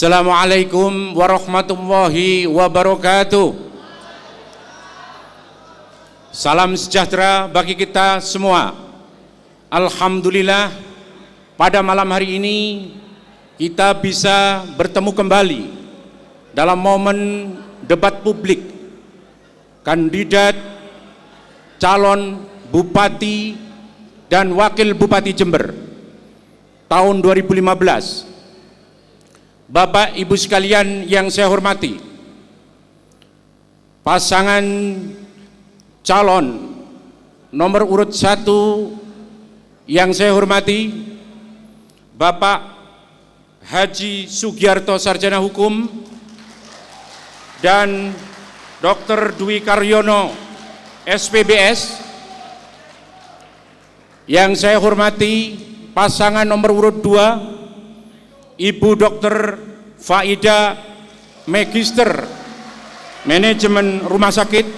Assalamualaikum warahmatullahi wabarakatuh. Salam sejahtera bagi kita semua. Alhamdulillah, pada malam hari ini kita bisa bertemu kembali dalam momen debat publik kandidat calon Bupati dan Wakil Bupati Jember tahun 2015. Bapak Ibu sekalian yang saya hormati, pasangan calon nomor urut 1 yang saya hormati, Bapak Haji Sugiarto Sarjana Hukum dan Dr. Dwi Karyono SPBS. Yang saya hormati pasangan nomor urut 2, Ibu Dr. Faida Magister Manajemen Rumah Sakit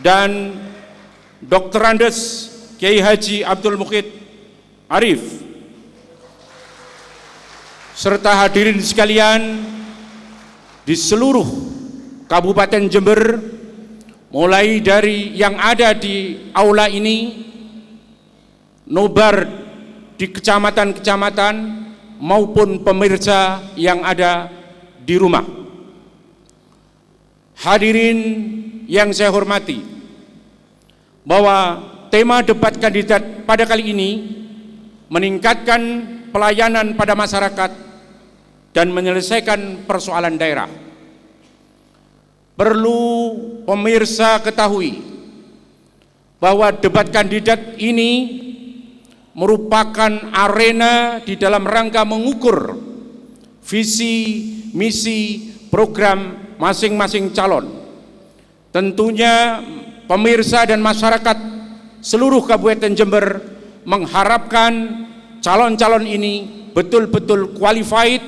dan Dr. Andes Kiai Haji Abdul Mukhid Arif, serta hadirin sekalian di seluruh Kabupaten Jember, mulai dari yang ada di aula ini, nobar di kecamatan-kecamatan, maupun pemirsa yang ada di rumah. Hadirin yang saya hormati, bahwa tema debat kandidat pada kali ini meningkatkan pelayanan pada masyarakat dan menyelesaikan persoalan daerah. Perlu pemirsa ketahui bahwa debat kandidat ini merupakan arena di dalam rangka mengukur visi, misi, program masing-masing calon. Tentunya pemirsa dan masyarakat seluruh Kabupaten Jember mengharapkan calon-calon ini betul-betul qualified,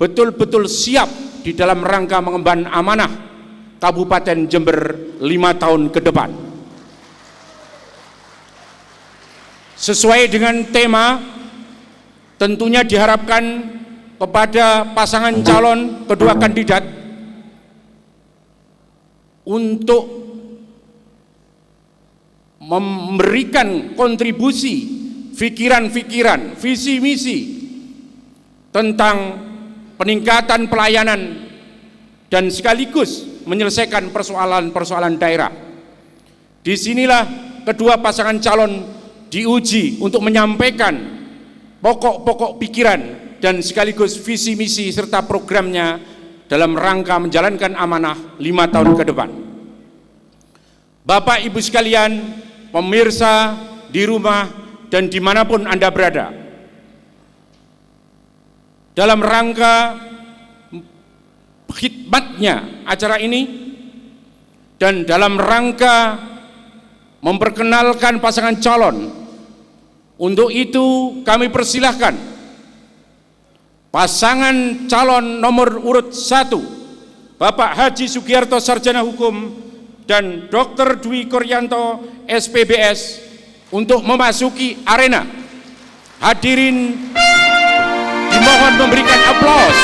betul-betul siap di dalam rangka mengemban amanah Kabupaten Jember 5 tahun ke depan. Sesuai dengan tema, tentunya diharapkan kepada pasangan calon kedua kandidat untuk memberikan kontribusi pikiran-pikiran, visi misi tentang peningkatan pelayanan dan sekaligus menyelesaikan persoalan-persoalan daerah. Disinilah kedua pasangan calon diuji untuk menyampaikan pokok-pokok pikiran dan sekaligus visi misi serta programnya dalam rangka menjalankan amanah 5 tahun ke depan. Bapak Ibu sekalian, pemirsa di rumah dan dimanapun Anda berada, dalam rangka khidmatnya acara ini dan dalam rangka memperkenalkan pasangan calon, untuk itu kami persilahkan pasangan calon nomor urut 1, Bapak Haji Sugiarto Sarjana Hukum dan Dr. Dwi Karyono SPBS untuk memasuki arena. Hadirin dimohon memberikan aplaus.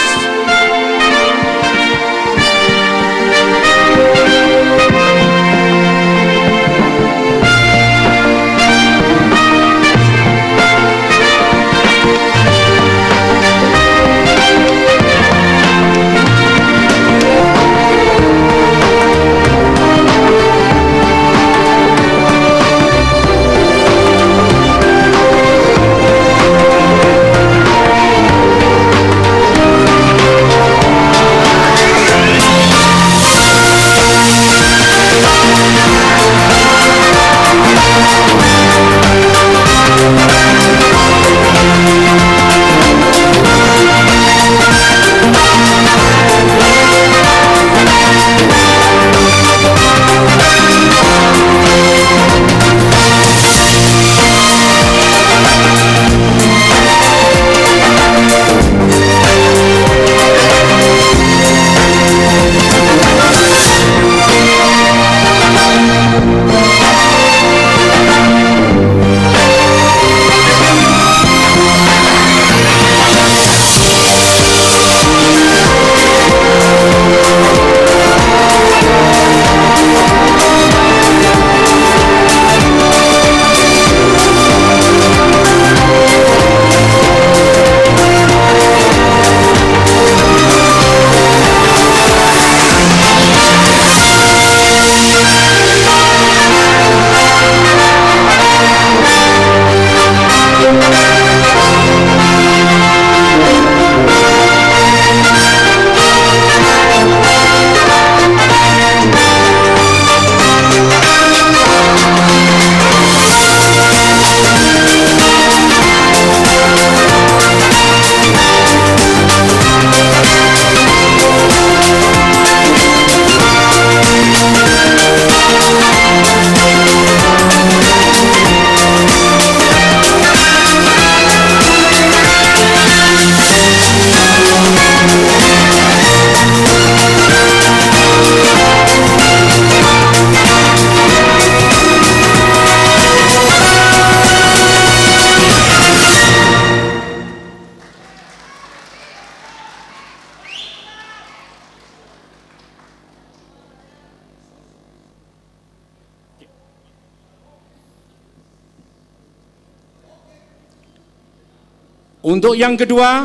Untuk yang kedua,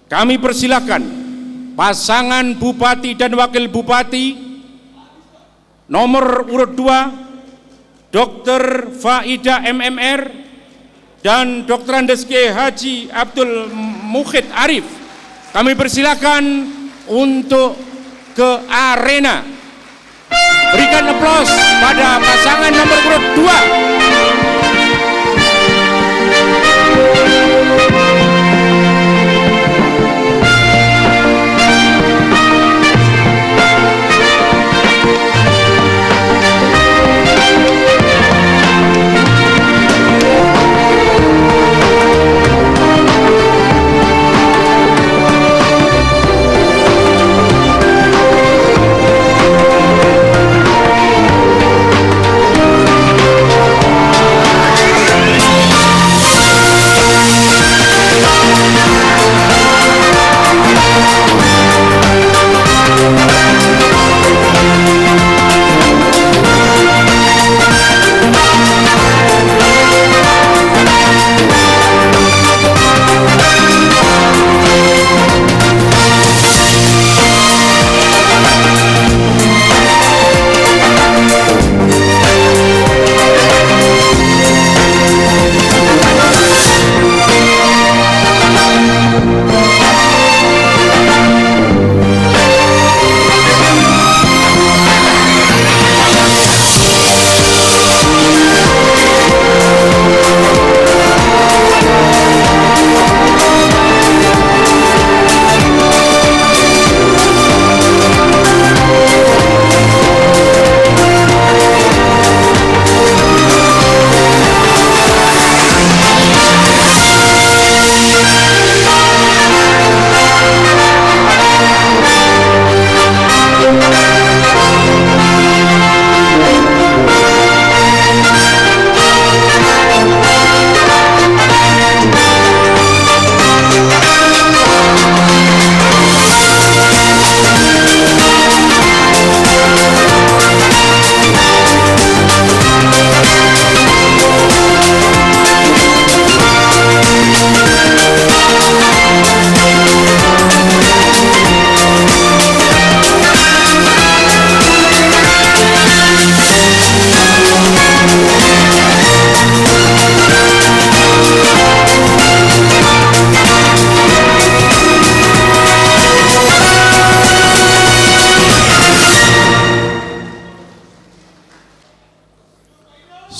kami persilakan pasangan Bupati dan Wakil Bupati nomor urut 2, Dr. Faida MMR dan Dr. Andes K. Haji Abdul Mukhid Arif. Kami persilakan untuk ke arena. Berikan aplaus pada pasangan nomor urut 2.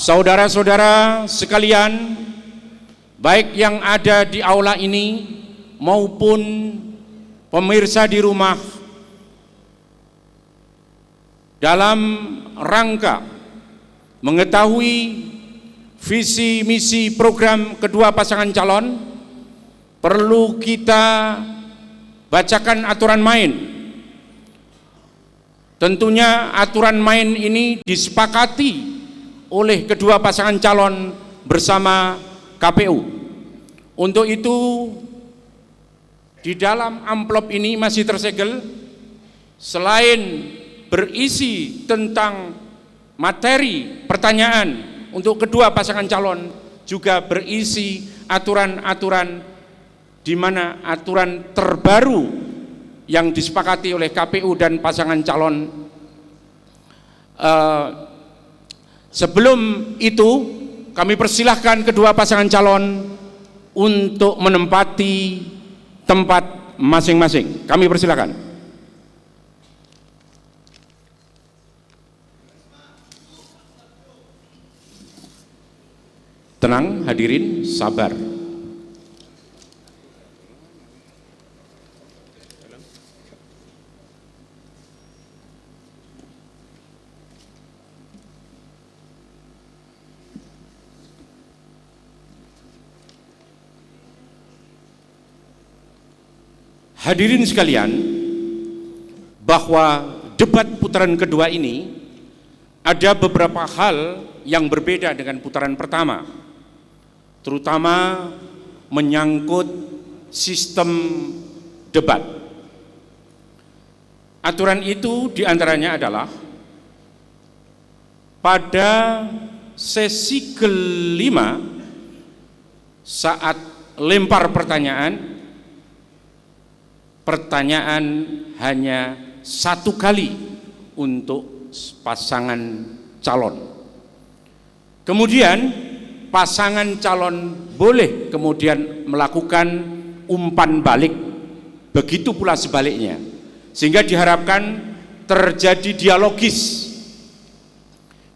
Saudara-saudara sekalian, baik yang ada di aula ini maupun pemirsa di rumah, dalam rangka mengetahui visi misi program kedua pasangan calon, perlu kita bacakan aturan main. Tentunya aturan main ini disepakati oleh kedua pasangan calon bersama KPU. Untuk itu, di dalam amplop ini masih tersegel, selain berisi tentang materi pertanyaan untuk kedua pasangan calon, juga berisi aturan-aturan di mana aturan terbaru yang disepakati oleh KPU dan pasangan calon. Sebelum itu, kami persilahkan kedua pasangan calon untuk menempati tempat masing-masing. Kami persilahkan. Tenang hadirin, sabar. Hadirin sekalian, bahwa debat putaran kedua ini ada beberapa hal yang berbeda dengan putaran pertama, terutama menyangkut sistem debat. Aturan itu diantaranya adalah pada sesi kelima saat lempar pertanyaan, pertanyaan hanya satu kali untuk pasangan calon. Kemudian pasangan calon boleh kemudian melakukan umpan balik, begitu pula sebaliknya, sehingga diharapkan terjadi dialogis.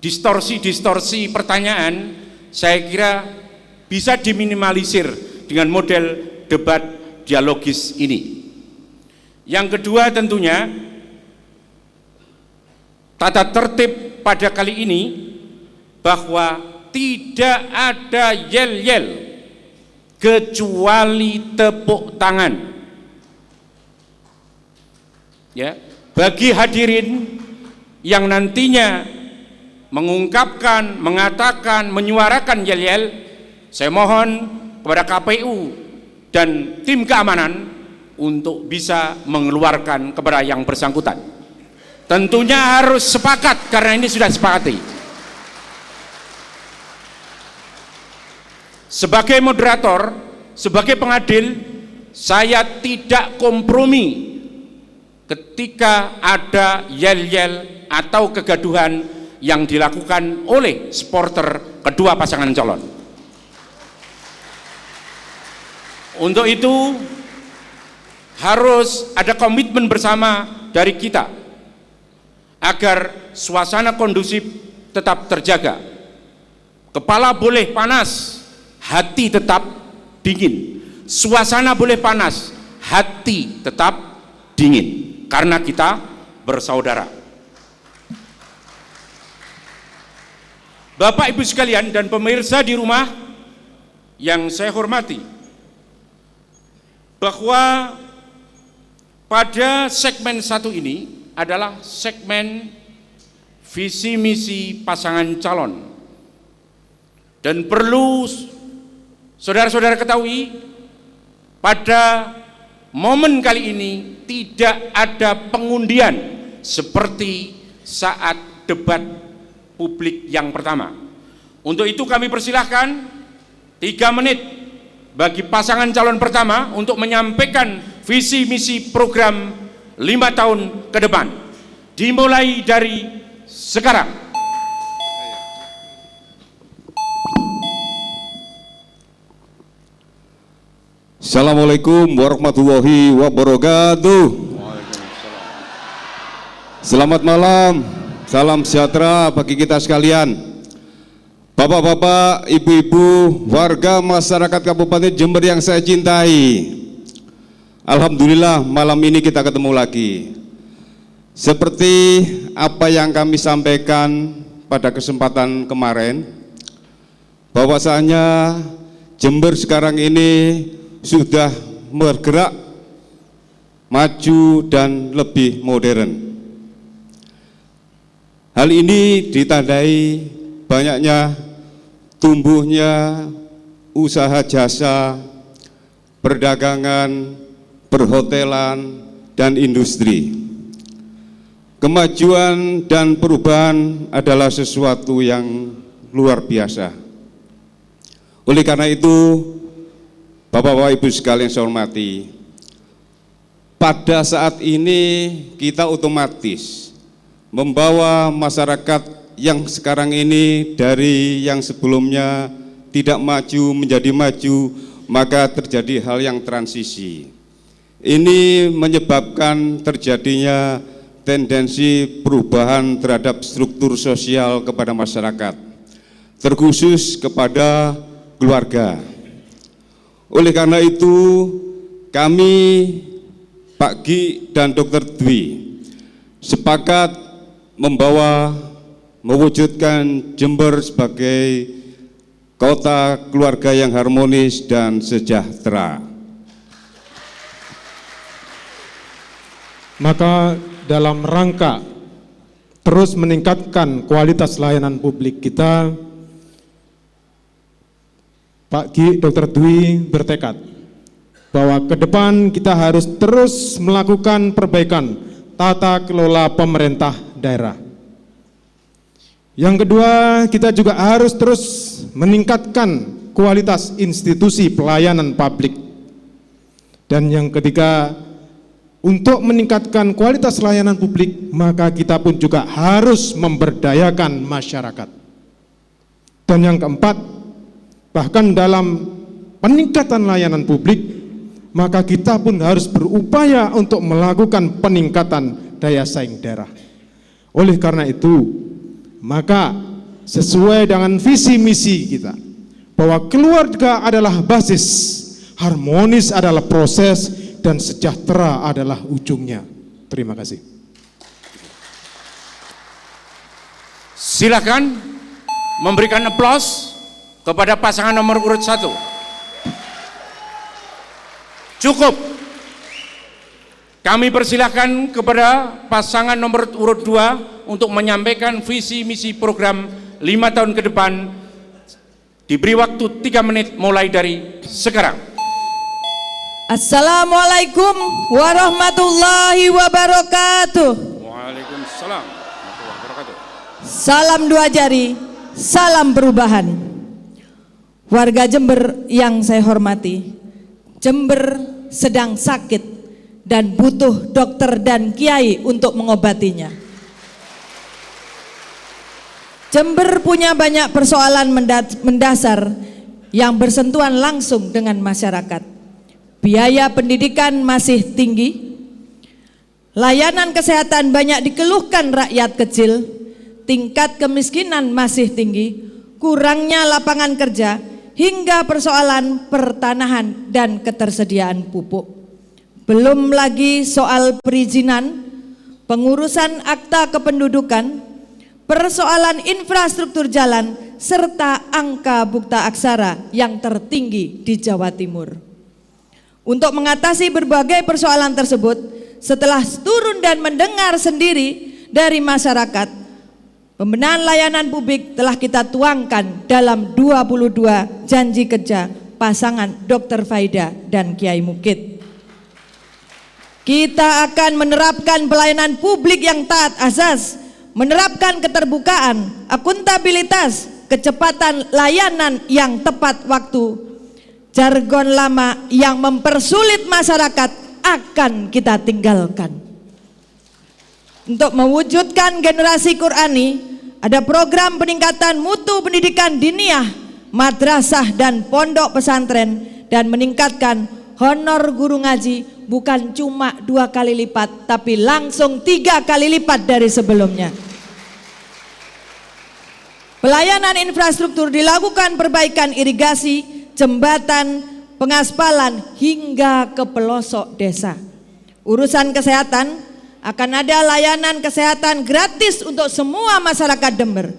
Distorsi-distorsi pertanyaan saya kira bisa diminimalisir dengan model debat dialogis ini. Yang kedua tentunya tata tertib pada kali ini bahwa tidak ada yel-yel kecuali tepuk tangan. Ya, bagi hadirin yang nantinya mengungkapkan, mengatakan, menyuarakan yel-yel, saya mohon kepada KPU dan tim keamanan untuk bisa mengeluarkan kepada yang bersangkutan. Tentunya harus sepakat karena ini sudah sepakati. Sebagai moderator, sebagai pengadil, saya tidak kompromi ketika ada yel-yel atau kegaduhan yang dilakukan oleh supporter kedua pasangan calon. Untuk itu harus ada komitmen bersama dari kita agar suasana kondusif tetap terjaga. Kepala boleh panas, hati tetap dingin. Suasana boleh panas, hati tetap dingin, karena kita bersaudara. Bapak Ibu sekalian dan pemirsa di rumah yang saya hormati, bahwa pada segmen satu ini adalah segmen visi misi pasangan calon, dan perlu saudara-saudara ketahui, pada momen kali ini tidak ada pengundian seperti saat debat publik yang pertama. Untuk itu kami persilahkan 3 menit bagi pasangan calon pertama untuk menyampaikan visi misi program 5 tahun ke depan, dimulai dari sekarang. Assalamualaikum warahmatullahi wabarakatuh. Selamat malam, salam sejahtera bagi kita sekalian. Bapak-bapak, ibu-ibu, warga masyarakat Kabupaten Jember yang saya cintai, alhamdulillah malam ini kita ketemu lagi. Seperti apa yang kami sampaikan pada kesempatan kemarin, bahwasanya Jember sekarang ini sudah bergerak maju dan lebih modern. Hal ini ditandai banyaknya tumbuhnya usaha jasa, perdagangan, perhotelan, dan industri. Kemajuan dan perubahan adalah sesuatu yang luar biasa. Oleh karena itu, Bapak-bapak Ibu sekalian saya hormati, pada saat ini kita otomatis membawa masyarakat yang sekarang ini dari yang sebelumnya tidak maju menjadi maju, maka terjadi hal yang transisi. Ini menyebabkan terjadinya tendensi perubahan terhadap struktur sosial kepada masyarakat, terkhusus kepada keluarga. Oleh karena itu, kami, Pak Gi dan Dr. Dwi sepakat mewujudkan Jember sebagai kota keluarga yang harmonis dan sejahtera. Maka dalam rangka terus meningkatkan kualitas layanan publik kita, Pak Gi, Dr. Dwi bertekad bahwa ke depan kita harus terus melakukan perbaikan tata kelola pemerintah daerah. Yang kedua, kita juga harus terus meningkatkan kualitas institusi pelayanan publik. Dan yang ketiga, untuk meningkatkan kualitas layanan publik, maka kita pun juga harus memberdayakan masyarakat. Dan yang keempat, bahkan dalam peningkatan layanan publik, maka kita pun harus berupaya untuk melakukan peningkatan daya saing daerah. Oleh karena itu, maka sesuai dengan visi misi kita, bahwa keluarga adalah basis, harmonis adalah proses, dan sejahtera adalah ujungnya. Terima kasih. Silakan memberikan aplaus kepada pasangan nomor urut 1. Cukup. Kami persilahkan kepada pasangan nomor urut 2 untuk menyampaikan visi misi program 5 tahun ke depan. Diberi waktu 3 menit mulai dari sekarang. Assalamualaikum warahmatullahi wabarakatuh. Waalaikumsalam warahmatullahi wabarakatuh. Salam 2 jari, salam perubahan. Warga Jember yang saya hormati, Jember sedang sakit dan butuh dokter dan kiai untuk mengobatinya. Jember punya banyak persoalan mendasar yang bersentuhan langsung dengan masyarakat. Biaya pendidikan masih tinggi, layanan kesehatan banyak dikeluhkan rakyat kecil, tingkat kemiskinan masih tinggi, kurangnya lapangan kerja, hingga persoalan pertanahan dan ketersediaan pupuk. Belum lagi soal perizinan, pengurusan akta kependudukan, persoalan infrastruktur jalan, serta angka bukta aksara yang tertinggi di Jawa Timur. Untuk mengatasi berbagai persoalan tersebut, setelah turun dan mendengar sendiri dari masyarakat, pembenahan layanan publik telah kita tuangkan dalam 22 janji kerja pasangan Dr. Faida dan Kiai Mukid. Kita akan menerapkan pelayanan publik yang taat azas, menerapkan keterbukaan, akuntabilitas, kecepatan layanan yang tepat waktu. Jargon lama yang mempersulit masyarakat akan kita tinggalkan. Untuk mewujudkan generasi Qurani, ada program peningkatan mutu pendidikan diniyah, madrasah dan pondok pesantren, dan meningkatkan honor guru ngaji bukan cuma 2 kali lipat, tapi langsung 3 kali lipat dari sebelumnya. Pelayanan infrastruktur dilakukan, perbaikan irigasi, jembatan, pengaspalan hingga ke pelosok desa. Urusan kesehatan, akan ada layanan kesehatan gratis untuk semua masyarakat Jember,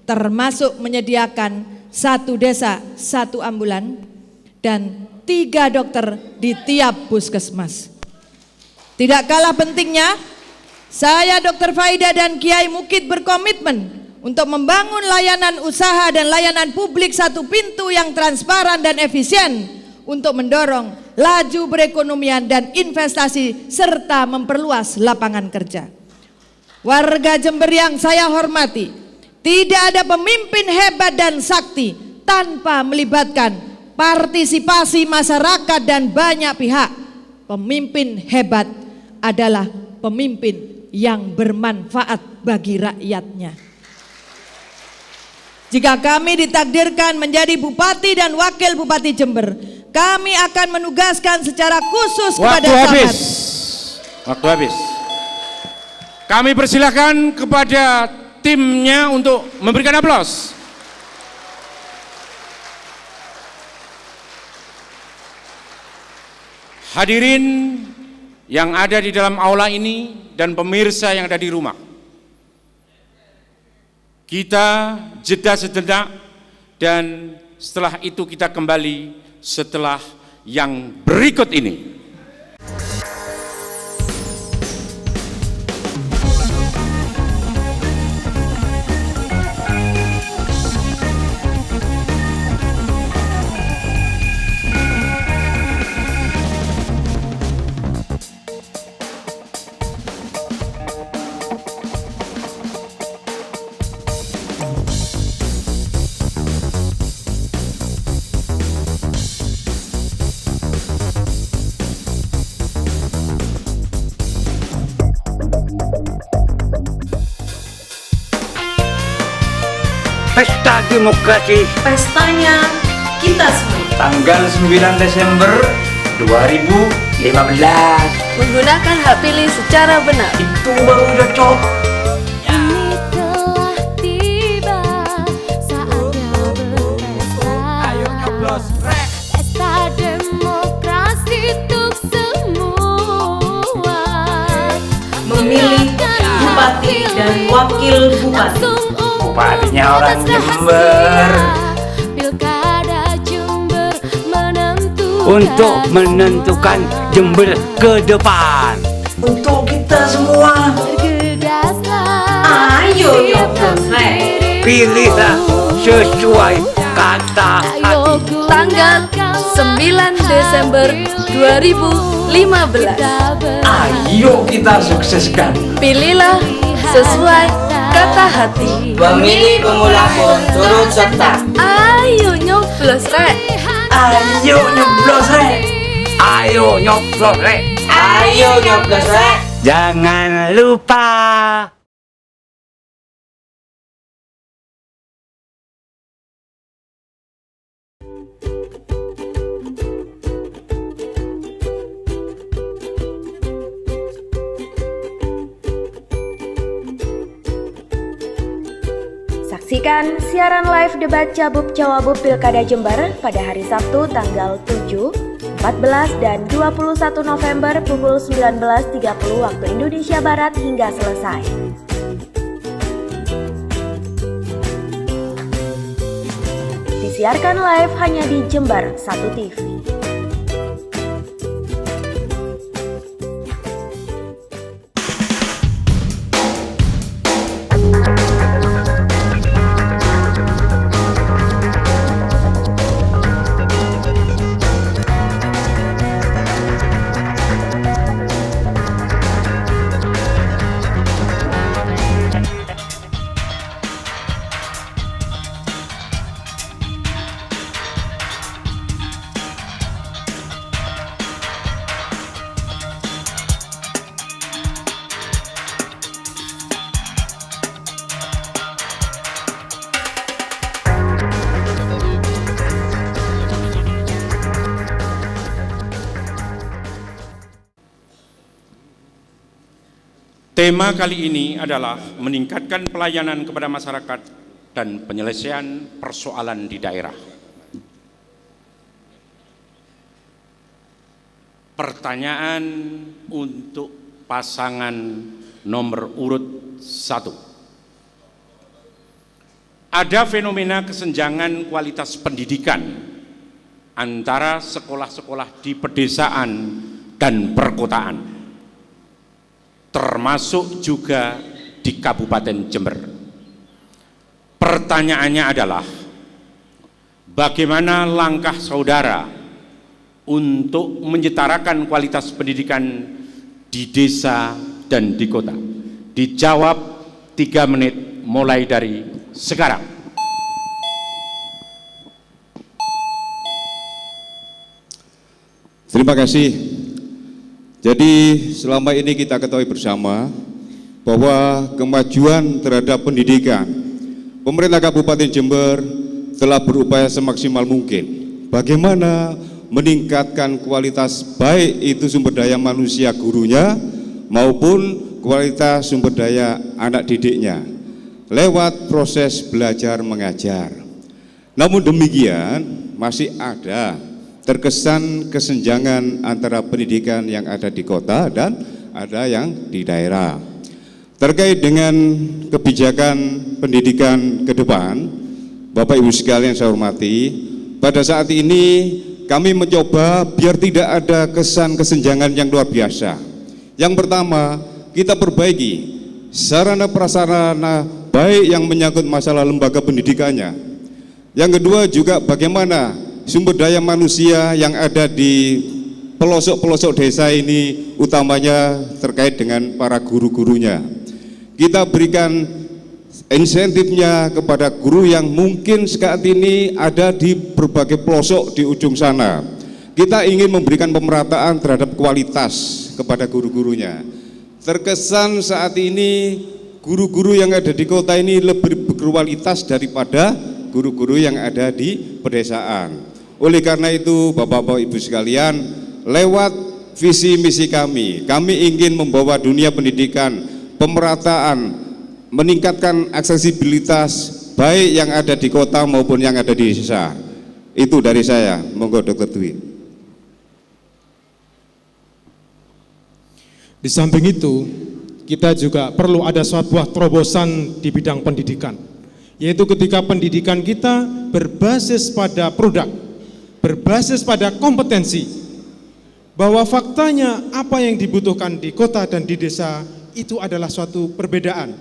termasuk menyediakan 1 desa 1 ambulan dan 3 dokter di tiap puskesmas. Tidak kalah pentingnya, saya Dr. Faida dan Kiai Mukid berkomitmen untuk membangun layanan usaha dan layanan publik 1 pintu yang transparan dan efisien untuk mendorong laju perekonomian dan investasi serta memperluas lapangan kerja. Warga Jember yang saya hormati, tidak ada pemimpin hebat dan sakti tanpa melibatkan partisipasi masyarakat dan banyak pihak. Pemimpin hebat adalah pemimpin yang bermanfaat bagi rakyatnya. Jika kami ditakdirkan menjadi Bupati dan Wakil Bupati Jember, kami akan menugaskan secara khusus kepada camat. Waktu habis. Kami persilakan kepada timnya untuk memberikan aplaus. Hadirin yang ada di dalam aula ini dan pemirsa yang ada di rumah, kita jeda sejenak dan setelah itu kita kembali setelah yang berikut ini. Pesta Demokrasi, Pestanya kita semua. tanggal 9 Desember 2015. Menggunakan hak pilih secara benar. Itu baru cocok. Ini telah tiba saatnya berpesta. Ayo nyoblos, rek. Pesta demokrasi untuk semua. Memilih bupati dan wakil bupati. Bupatinya orang Jember. Pilkada Jember menentukan. Untuk menentukan Jember ke depan. Untuk kita semua. Bergedaslah. Ayo nyoblos, rek. Pilihlah sesuai kata hati. Tanggal 9 Desember 2015. Ayo kita sukseskan. Pilihlah sesuai kata hati. Pemilih pemula pun turut serta. Ayo nyoblos, rek. Ayo nyoblos, rek. Ayo nyoblos, rek. Ayo nyoblos, rek. Jangan lupa. Saksikan siaran live debat Cabup-Cawabup Pilkada Jember pada hari Sabtu tanggal 7, 14, dan 21 November pukul 19.30 waktu Indonesia Barat hingga selesai. Disiarkan live hanya di Jember 1 TV. Tema kali ini adalah meningkatkan pelayanan kepada masyarakat dan penyelesaian persoalan di daerah. Pertanyaan untuk pasangan nomor urut 1. Ada fenomena kesenjangan kualitas pendidikan antara sekolah-sekolah di pedesaan dan perkotaan, termasuk juga di Kabupaten Jember. Pertanyaannya adalah, bagaimana langkah saudara untuk menyetarakan kualitas pendidikan di desa dan di kota? Dijawab 3 menit mulai dari sekarang. Terima kasih. Jadi selama ini kita ketahui bersama bahwa kemajuan terhadap pendidikan, pemerintah Kabupaten Jember telah berupaya semaksimal mungkin bagaimana meningkatkan kualitas baik itu sumber daya manusia gurunya maupun kualitas sumber daya anak didiknya lewat proses belajar mengajar. Namun demikian masih ada terkesan kesenjangan antara pendidikan yang ada di kota dan ada yang di daerah. Terkait dengan kebijakan pendidikan ke depan, Bapak Ibu sekalian saya hormati, pada saat ini kami mencoba biar tidak ada kesan kesenjangan yang luar biasa. Yang pertama, kita perbaiki sarana prasarana baik yang menyangkut masalah lembaga pendidikannya. Yang kedua juga bagaimana sumber daya manusia yang ada di pelosok-pelosok desa ini, utamanya terkait dengan para guru-gurunya. Kita berikan insentifnya kepada guru yang mungkin saat ini ada di berbagai pelosok di ujung sana. Kita ingin memberikan pemerataan terhadap kualitas kepada guru-gurunya. terkesan saat ini guru-guru yang ada di kota ini lebih berkualitas daripada guru-guru yang ada di pedesaan. Oleh karena itu, Bapak-Bapak Ibu sekalian, lewat visi misi kami ingin membawa dunia pendidikan, pemerataan, meningkatkan aksesibilitas baik yang ada di kota maupun yang ada di desa. Itu dari saya. Monggo Dr. Dwi. Di samping itu, kita juga perlu ada sebuah terobosan di bidang pendidikan, yaitu ketika pendidikan kita berbasis pada produk, berbasis pada kompetensi, bahwa faktanya apa yang dibutuhkan di kota dan di desa itu adalah suatu perbedaan.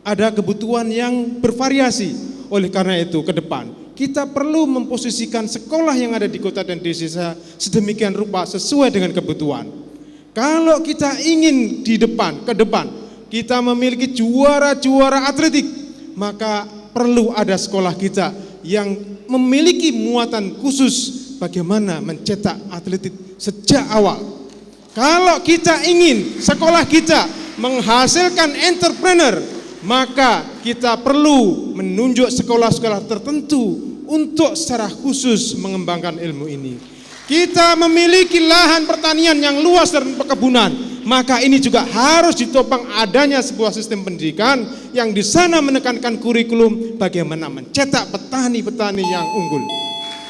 Ada kebutuhan yang bervariasi. Oleh karena itu, ke depan kita perlu memposisikan sekolah yang ada di kota dan di desa sedemikian rupa sesuai dengan kebutuhan. Kalau kita ingin ke depan kita memiliki juara-juara atletik, maka perlu ada sekolah kita yang memiliki muatan khusus bagaimana mencetak atletik sejak awal. Kalau kita ingin sekolah kita menghasilkan entrepreneur, maka kita perlu menunjuk sekolah-sekolah tertentu untuk secara khusus mengembangkan ilmu ini. Kita memiliki lahan pertanian yang luas dan perkebunan, maka ini juga harus ditopang adanya sebuah sistem pendidikan yang di sana menekankan kurikulum bagaimana mencetak petani-petani yang unggul.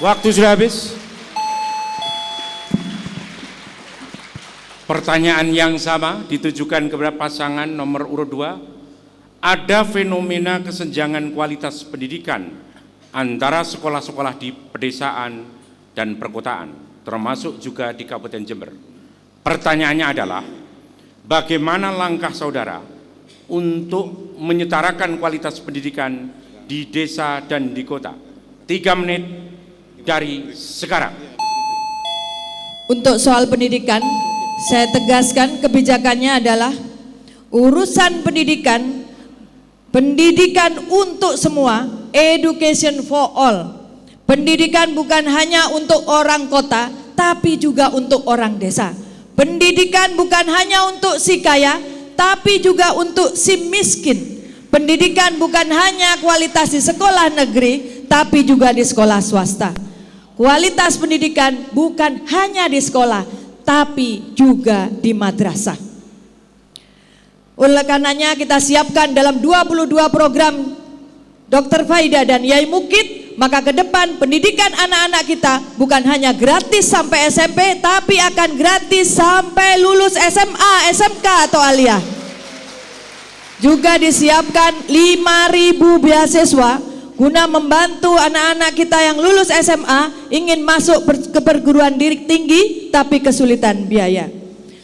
Waktu sudah habis. Pertanyaan yang sama ditujukan kepada pasangan nomor urut 2. Ada fenomena kesenjangan kualitas pendidikan antara sekolah-sekolah di pedesaan dan perkotaan, termasuk juga di Kabupaten Jember. Pertanyaannya adalah, bagaimana langkah saudara untuk menyetarakan kualitas pendidikan di desa dan di kota? 3 menit dari sekarang. Untuk soal pendidikan, saya tegaskan kebijakannya adalah urusan pendidikan untuk semua, education for all. Pendidikan bukan hanya untuk orang kota, tapi juga untuk orang desa. Pendidikan bukan hanya untuk si kaya, tapi juga untuk si miskin. Pendidikan bukan hanya kualitas di sekolah negeri, tapi juga di sekolah swasta. Kualitas pendidikan bukan hanya di sekolah, tapi juga di madrasah. Oleh karenanya kita siapkan dalam 22 program Dr. Faida dan Yai Mukid, maka ke depan pendidikan anak-anak kita bukan hanya gratis sampai SMP, tapi akan gratis sampai lulus SMA, SMK atau aliyah. Juga disiapkan 5.000 beasiswa guna membantu anak-anak kita yang lulus SMA ingin masuk ke perguruan tinggi tapi kesulitan biaya.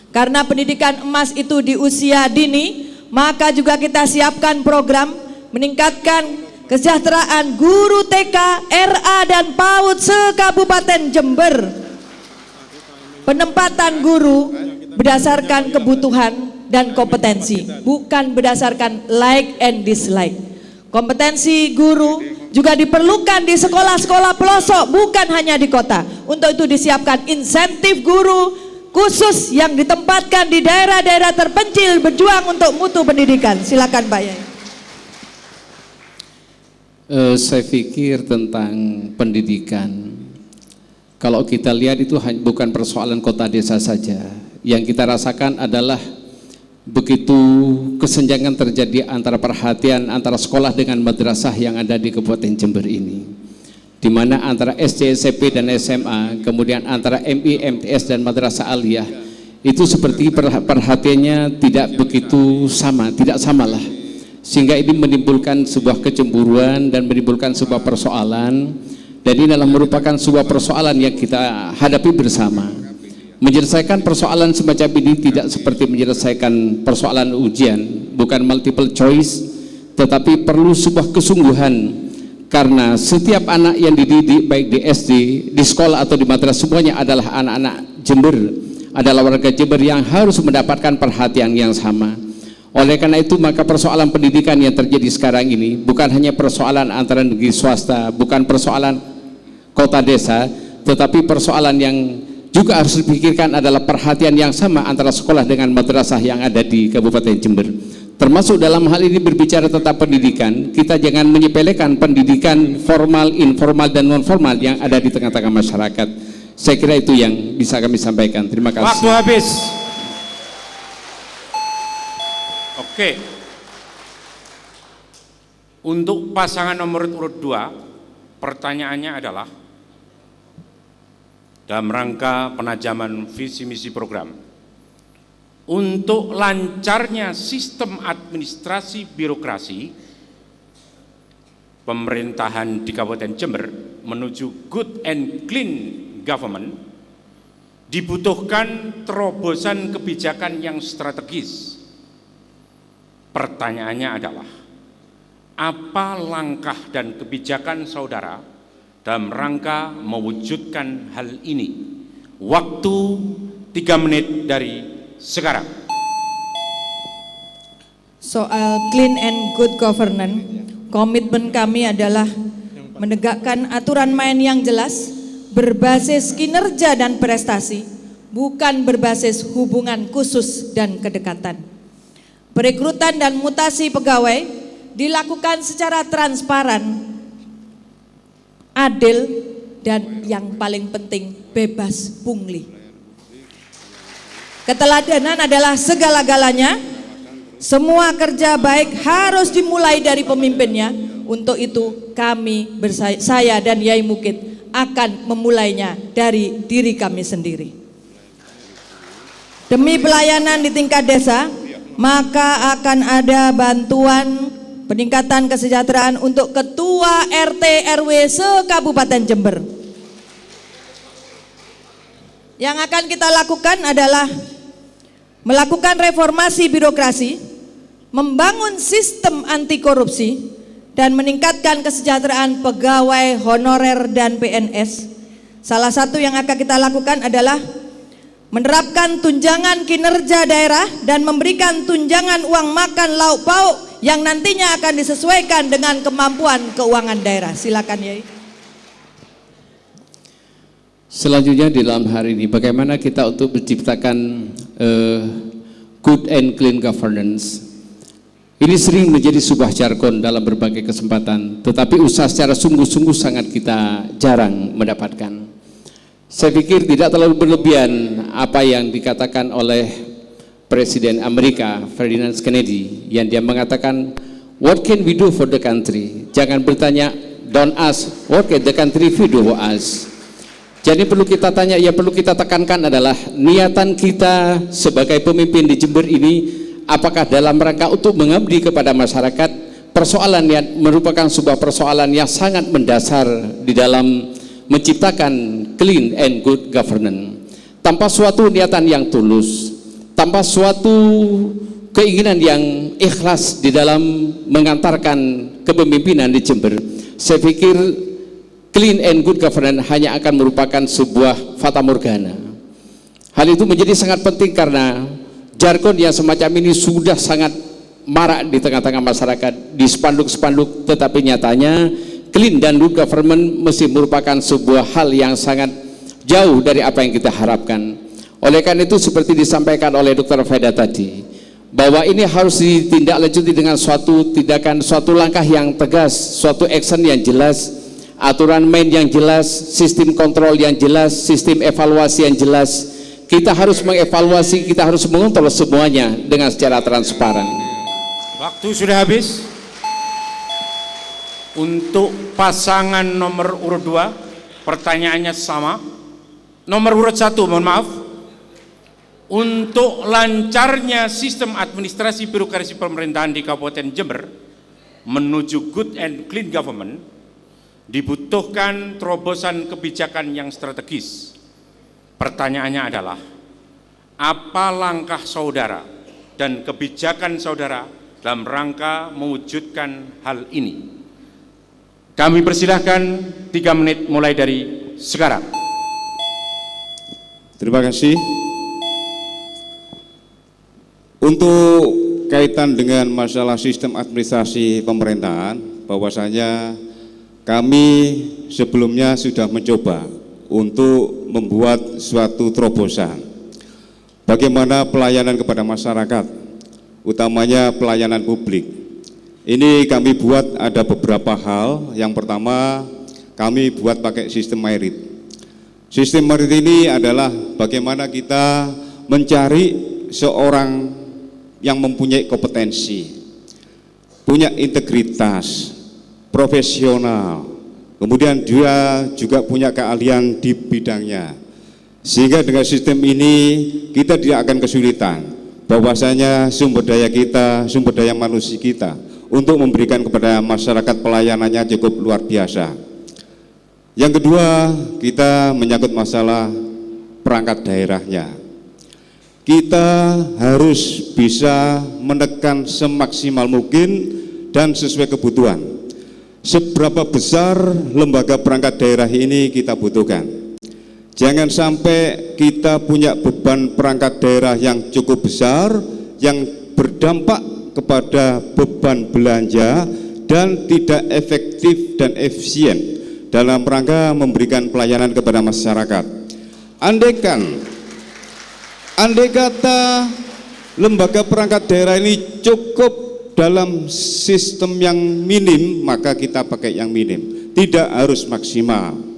Karena pendidikan emas itu di usia dini, maka juga kita siapkan program meningkatkan kesejahteraan guru TK, RA dan PAUD se-Kabupaten Jember. Penempatan guru berdasarkan kebutuhan dan kompetensi, bukan berdasarkan like and dislike. Kompetensi guru juga diperlukan di sekolah-sekolah pelosok, bukan hanya di kota. Untuk itu disiapkan insentif guru khusus yang ditempatkan di daerah-daerah terpencil berjuang untuk mutu pendidikan. Silakan Pak Yai. Saya pikir tentang pendidikan, kalau kita lihat itu bukan persoalan kota desa saja. Yang kita rasakan adalah begitu kesenjangan terjadi antara perhatian antara sekolah dengan madrasah yang ada di Kabupaten Jember ini, di mana antara SD, SMP dan SMA, kemudian antara MI, MTS dan madrasah aliyah itu seperti perhatiannya tidak begitu sama, tidak samalah, sehingga ini menimbulkan sebuah kecemburuan dan menimbulkan sebuah persoalan, dan ini adalah merupakan sebuah persoalan yang kita hadapi bersama. Menyelesaikan persoalan semacam ini tidak seperti menyelesaikan persoalan ujian, bukan multiple choice, tetapi perlu sebuah kesungguhan. Karena setiap anak yang dididik baik di SD, di sekolah atau di madrasah, semuanya adalah anak-anak Jember, adalah warga Jember yang harus mendapatkan perhatian yang sama. Oleh karena itu maka persoalan pendidikan yang terjadi sekarang ini bukan hanya persoalan antara negeri swasta, bukan persoalan kota desa, tetapi persoalan yang juga harus dipikirkan adalah perhatian yang sama antara sekolah dengan madrasah yang ada di Kabupaten Jember. Termasuk dalam hal ini berbicara tentang pendidikan, kita jangan menyepelekan pendidikan formal, informal, dan non formal yang ada di tengah-tengah masyarakat. Saya kira itu yang bisa kami sampaikan. Terima kasih. Waktu habis. Oke. Untuk pasangan nomor urut 2, pertanyaannya adalah dalam rangka penajaman visi misi program untuk lancarnya sistem administrasi birokrasi pemerintahan di Kabupaten Jember menuju good and clean government, dibutuhkan terobosan kebijakan yang strategis. Pertanyaannya adalah, apa langkah dan kebijakan saudara dalam rangka mewujudkan hal ini? Waktu 3 menit dari sekarang. Soal clean and good governance, komitmen kami adalah menegakkan aturan main yang jelas, berbasis kinerja dan prestasi, bukan berbasis hubungan khusus dan kedekatan. Perekrutan dan mutasi pegawai dilakukan secara transparan, adil, dan yang paling penting bebas pungli. Keteladanan adalah segala-galanya. Semua kerja baik harus dimulai dari pemimpinnya. Untuk itu kami saya dan Yai Mukid akan memulainya dari diri kami sendiri. Demi pelayanan di tingkat desa, maka akan ada bantuan peningkatan kesejahteraan untuk ketua RT RW se-Kabupaten Jember. Yang akan kita lakukan adalah melakukan reformasi birokrasi, membangun sistem anti korupsi, dan meningkatkan kesejahteraan pegawai honorer dan PNS. Salah satu yang akan kita lakukan adalah menerapkan tunjangan kinerja daerah dan memberikan tunjangan uang makan lauk pauk yang nantinya akan disesuaikan dengan kemampuan keuangan daerah. Silakan Yai. Selanjutnya di dalam hari ini, bagaimana kita untuk menciptakan good and clean governance. Ini sering menjadi sebuah jargon dalam berbagai kesempatan, tetapi usaha secara sungguh-sungguh sangat kita jarang mendapatkan. Saya pikir tidak terlalu berlebihan apa yang dikatakan oleh Presiden Amerika Ferdinand Kennedy, yang dia mengatakan, what can we do for the country? Jangan bertanya, don't ask, what can the country do for us? Jadi perlu kita tanya, yang perlu kita tekankan adalah niatan kita sebagai pemimpin di Jember ini, apakah dalam rangka untuk mengabdi kepada masyarakat. Persoalan yang merupakan sebuah persoalan yang sangat mendasar di dalam menciptakan clean and good governance. Tanpa suatu niatan yang tulus, tanpa suatu keinginan yang ikhlas di dalam mengantarkan kepemimpinan di Jember, saya pikir clean and good governance hanya akan merupakan sebuah fata morgana. Hal itu menjadi sangat penting karena jargon yang semacam ini sudah sangat marak di tengah-tengah masyarakat, di spanduk-spanduk, tetapi nyatanya clean dan good government mesti merupakan sebuah hal yang sangat jauh dari apa yang kita harapkan. Oleh karena itu, seperti disampaikan oleh Dr. Feda tadi, bahwa ini harus ditindaklanjuti dengan suatu tindakan, suatu langkah yang tegas, suatu action yang jelas, aturan main yang jelas, sistem kontrol yang jelas, sistem evaluasi yang jelas. Kita harus mengevaluasi, kita harus mengontrol semuanya dengan secara transparan. Waktu sudah habis. Untuk pasangan nomor urut 2, pertanyaannya sama. Nomor urut 1, mohon maaf. Untuk lancarnya sistem administrasi birokrasi pemerintahan di Kabupaten Jember menuju good and clean government, dibutuhkan terobosan kebijakan yang strategis. Pertanyaannya adalah, apa langkah saudara dan kebijakan saudara dalam rangka mewujudkan hal ini? Kami persilahkan 3 menit mulai dari sekarang. Terima kasih. Untuk kaitan dengan masalah sistem administrasi pemerintahan, bahwasanya kami sebelumnya sudah mencoba untuk membuat suatu terobosan bagaimana pelayanan kepada masyarakat, utamanya pelayanan publik. Ini kami buat ada beberapa hal. Yang pertama, kami buat pakai sistem merit. Sistem merit ini adalah bagaimana kita mencari seorang yang mempunyai kompetensi, punya integritas, profesional, kemudian dia juga punya keahlian di bidangnya. Sehingga dengan sistem ini kita tidak akan kesulitan bahwasanya sumber daya kita, sumber daya manusia kita untuk memberikan kepada masyarakat pelayanannya cukup luar biasa. Yang kedua, kita menyangkut masalah perangkat daerahnya. Kita harus bisa menekan semaksimal mungkin dan sesuai kebutuhan. Seberapa besar lembaga perangkat daerah ini kita butuhkan. Jangan sampai kita punya beban perangkat daerah yang cukup besar, yang berdampak kepada beban belanja dan tidak efektif dan efisien dalam rangka memberikan pelayanan kepada masyarakat. Andai kata lembaga perangkat daerah ini cukup dalam sistem yang minim, maka kita pakai yang minim, tidak harus maksimal.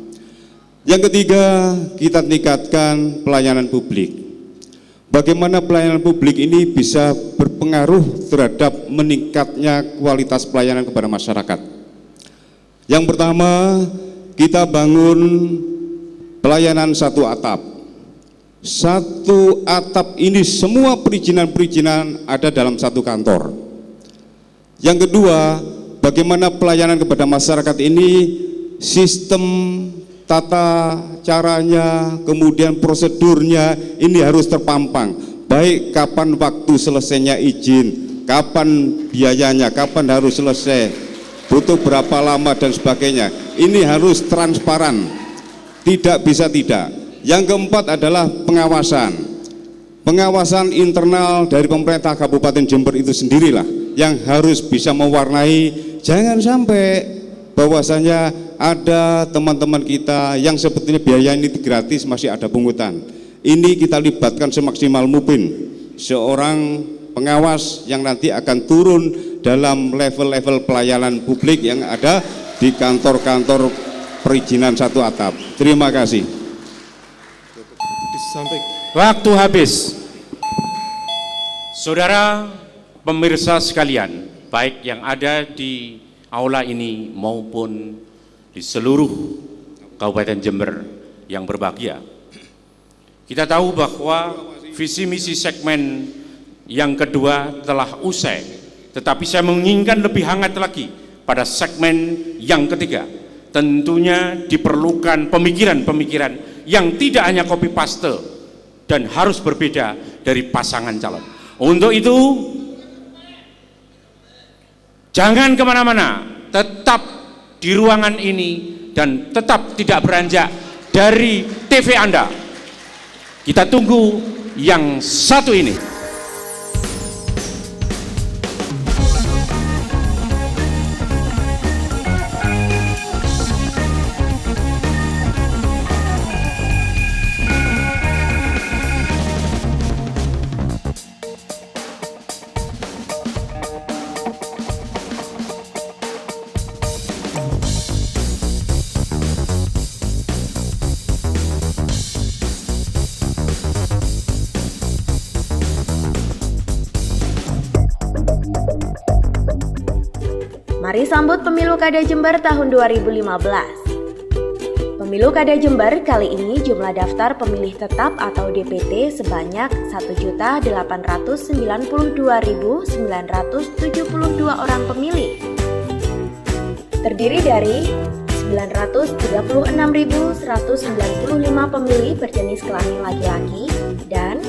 Yang ketiga, kita tingkatkan pelayanan publik. Bagaimana pelayanan publik ini bisa berpengaruh terhadap meningkatnya kualitas pelayanan kepada masyarakat. Yang pertama, kita bangun pelayanan satu atap. Satu atap ini semua perizinan-perizinan ada dalam satu kantor. Yang kedua, bagaimana pelayanan kepada masyarakat ini sistem tata caranya, kemudian prosedurnya ini harus terpampang. Baik kapan waktu selesainya izin, kapan biayanya, kapan harus selesai, butuh berapa lama dan sebagainya. Ini harus transparan, tidak bisa tidak. Yang keempat adalah pengawasan. Pengawasan internal dari pemerintah Kabupaten Jember itu sendirilah yang harus bisa mewarnai. Jangan sampai bahwasanya ada teman-teman kita yang sebetulnya biaya ini gratis masih ada pungutan. Ini kita libatkan semaksimal mungkin seorang pengawas yang nanti akan turun dalam level-level pelayanan publik yang ada di kantor-kantor perizinan satu atap. Terima kasih. Waktu habis. Saudara pemirsa sekalian, baik yang ada di aula ini maupun di seluruh Kabupaten Jember yang berbahagia. Kita tahu bahwa visi misi segmen yang kedua telah usai, tetapi saya menginginkan lebih hangat lagi pada segmen yang ketiga. Tentunya diperlukan pemikiran-pemikiran yang tidak hanya copy paste dan harus berbeda dari pasangan calon. Untuk itu jangan kemana-mana, tetap di ruangan ini dan tetap tidak beranjak dari TV Anda. Kita tunggu yang satu ini. Mari sambut Pemilu Kada Jember tahun 2015. Pemilu Kada Jember kali ini jumlah daftar pemilih tetap atau DPT sebanyak 1.892.972 orang pemilih. Terdiri dari 936.195 pemilih berjenis kelamin laki-laki dan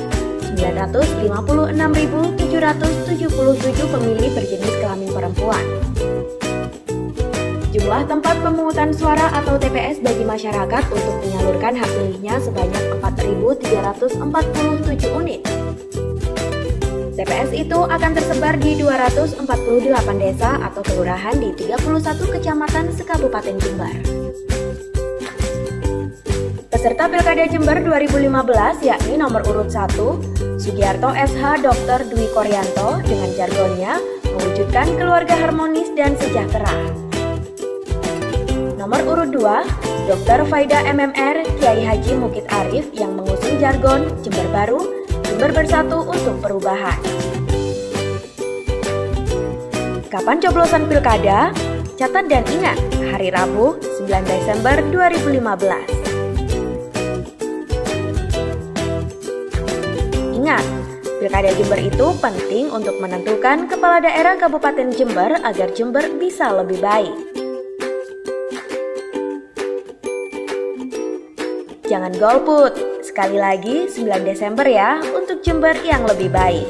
956.777 pemilih berjenis kelamin perempuan. Jumlah tempat pemungutan suara atau TPS bagi masyarakat untuk menyalurkan hak pilihnya sebanyak 4.347 unit. TPS itu akan tersebar di 248 desa atau kelurahan di 31 kecamatan se-Kabupaten Jember. Peserta Pilkada Jember 2015 yakni nomor urut 1, Sugiarto SH Dr. Dwi Koryanto dengan jargonnya mewujudkan keluarga harmonis dan sejahtera. Nomor urut 2, Dr. Faida MMR Kiai Haji Mukid Arif yang mengusung jargon Jember Baru, Jember Bersatu untuk Perubahan. Kapan coblosan pilkada? Catat dan ingat, hari Rabu 9 Desember 2015. Ingat, Pilkada Jember itu penting untuk menentukan kepala daerah Kabupaten Jember agar Jember bisa lebih baik. Jangan golput, sekali lagi 9 Desember ya untuk Jember yang lebih baik.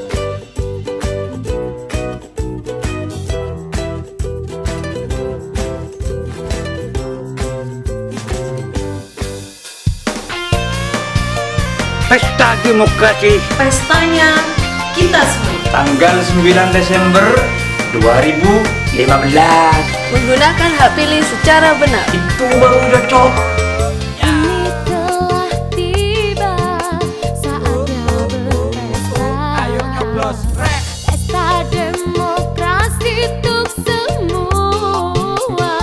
Pesta Demokrasi, Pestanya kita semua. tanggal 9 Desember 2015. Menggunakan hak pilih secara benar. Itu baru cocok. Ini telah tiba saatnya berpesta. Ayo nyoblos, rek. Pesta demokrasi untuk semua.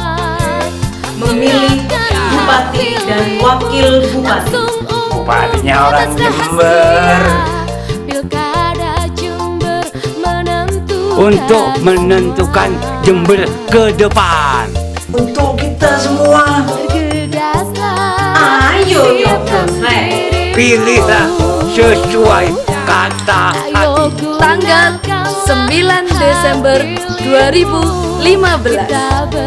Memilih bupati dan wakil bupati. Bupatinya orang Jember. Pilkada Jember Untuk menentukan Jember ke depan. Untuk kita semua. Bergedaslah. Ayo nyoblos, rek. Pilihlah sesuai kata hati. Tanggal 9 Desember 2015.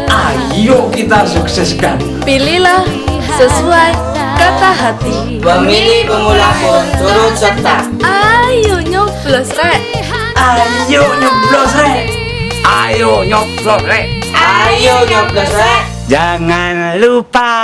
Ayo kita sukseskan. Pilihlah sesuai kata hati. Pemilih pemula pun turut serta. Ayo nyoblos, rek. Ayo nyoblos, rek. Ayo nyoblos, rek. Ayo nyoblos, rek. Jangan lupa.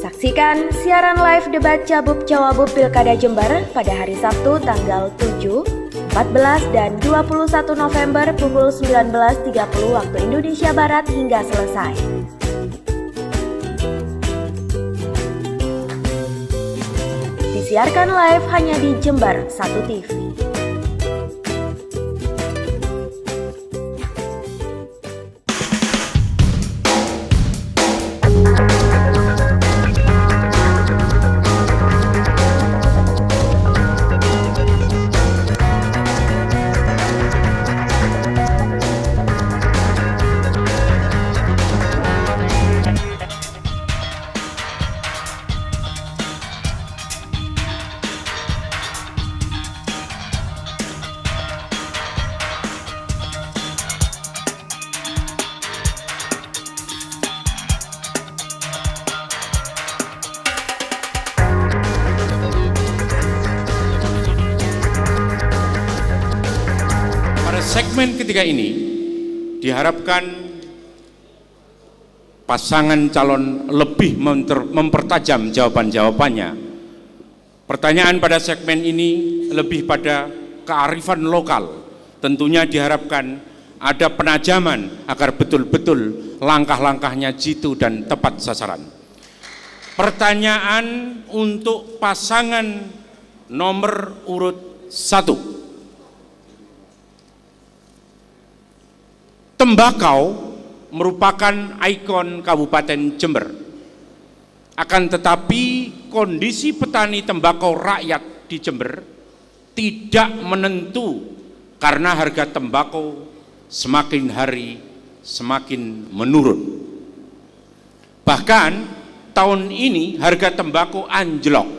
Saksikan siaran live debat Cabup Cawabub Pilkada Jember pada hari Sabtu tanggal 7, 14, dan 21 November pukul 19.30 waktu Indonesia Barat hingga selesai. Disiarkan live hanya di Jember 1 TV. Segmen ketiga ini diharapkan pasangan calon lebih mempertajam jawaban-jawabannya. Pertanyaan pada segmen ini lebih pada kearifan lokal. Tentunya diharapkan ada penajaman agar betul-betul langkah-langkahnya jitu dan tepat sasaran. Pertanyaan untuk pasangan nomor urut 1. Tembakau merupakan ikon Kabupaten Jember. Akan tetapi kondisi petani tembakau rakyat di Jember tidak menentu karena harga tembakau semakin hari semakin menurun. Bahkan tahun ini harga tembakau anjlok.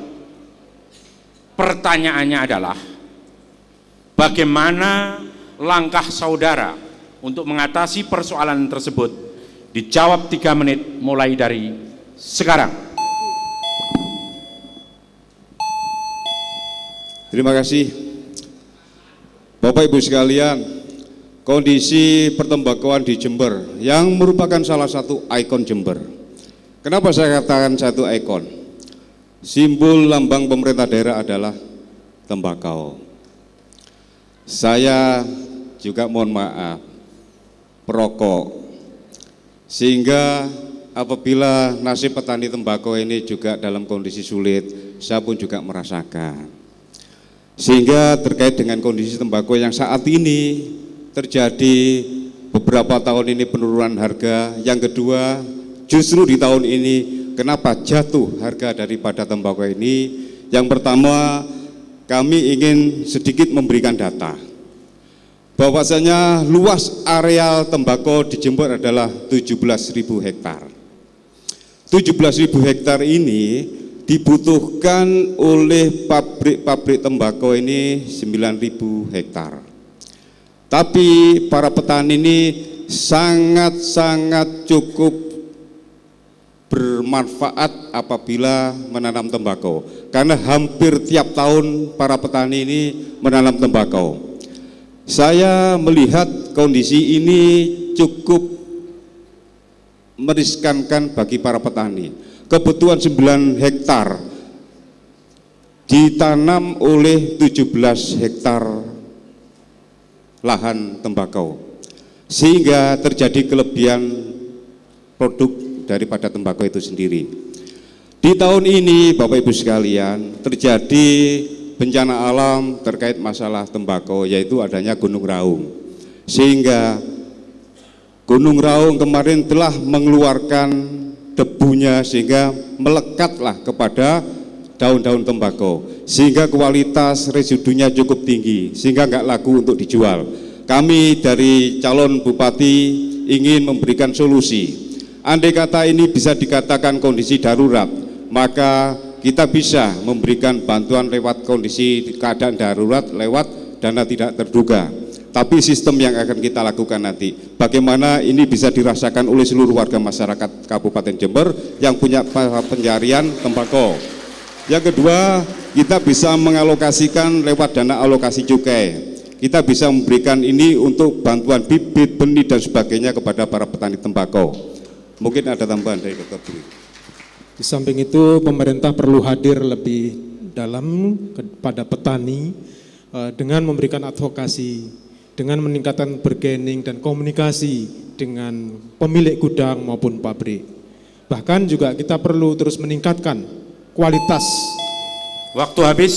Pertanyaannya adalah bagaimana langkah saudara untuk mengatasi persoalan tersebut? Dijawab 3 menit mulai dari sekarang. Terima kasih. Bapak Ibu sekalian, kondisi pertembakauan di Jember yang merupakan salah satu ikon Jember Kenapa saya katakan satu ikon? Simbol lambang pemerintah daerah adalah tembakau. Saya juga mohon maaf, perokok, sehingga apabila nasib petani tembakau ini juga dalam kondisi sulit, saya pun juga merasakan. Sehingga terkait dengan kondisi tembakau yang saat ini terjadi beberapa tahun ini penurunan harga. Yang kedua, justru di tahun ini kenapa jatuh harga daripada tembakau ini? Yang pertama, kami ingin sedikit memberikan data bahwasanya luas areal tembakau di Jember adalah 17.000 hektar. 17.000 hektar ini dibutuhkan oleh pabrik-pabrik tembakau ini 9.000 hektar. Tapi para petani ini sangat-sangat cukup bermanfaat apabila menanam tembakau, karena hampir tiap tahun para petani ini menanam tembakau. Saya melihat kondisi ini cukup meriskankan bagi para petani. Kebutuhan 9 hektar ditanam oleh 17 hektar lahan tembakau, sehingga terjadi kelebihan produk daripada tembakau itu sendiri. Di tahun ini Bapak Ibu sekalian terjadi bencana alam terkait masalah tembakau, yaitu adanya Gunung Raung, sehingga Gunung Raung kemarin telah mengeluarkan debunya sehingga melekatlah kepada daun-daun tembakau, sehingga kualitas residunya cukup tinggi sehingga nggak laku untuk dijual. Kami dari calon bupati ingin memberikan solusi. Andai kata ini bisa dikatakan kondisi darurat, maka kita bisa memberikan bantuan lewat kondisi keadaan darurat lewat dana tidak terduga. Tapi sistem yang akan kita lakukan nanti, bagaimana ini bisa dirasakan oleh seluruh warga masyarakat Kabupaten Jember yang punya pencarian tembakau. Yang kedua, kita bisa mengalokasikan lewat dana alokasi cukai. Kita bisa memberikan ini untuk bantuan bibit, benih dan sebagainya kepada para petani tembakau. Mungkin ada tambahan dari Dr. Dwi. Di samping itu pemerintah perlu hadir lebih dalam kepada petani dengan memberikan advokasi, dengan meningkatkan bargaining dan komunikasi dengan pemilik gudang maupun pabrik. Bahkan juga kita perlu terus meningkatkan kualitas. Waktu habis.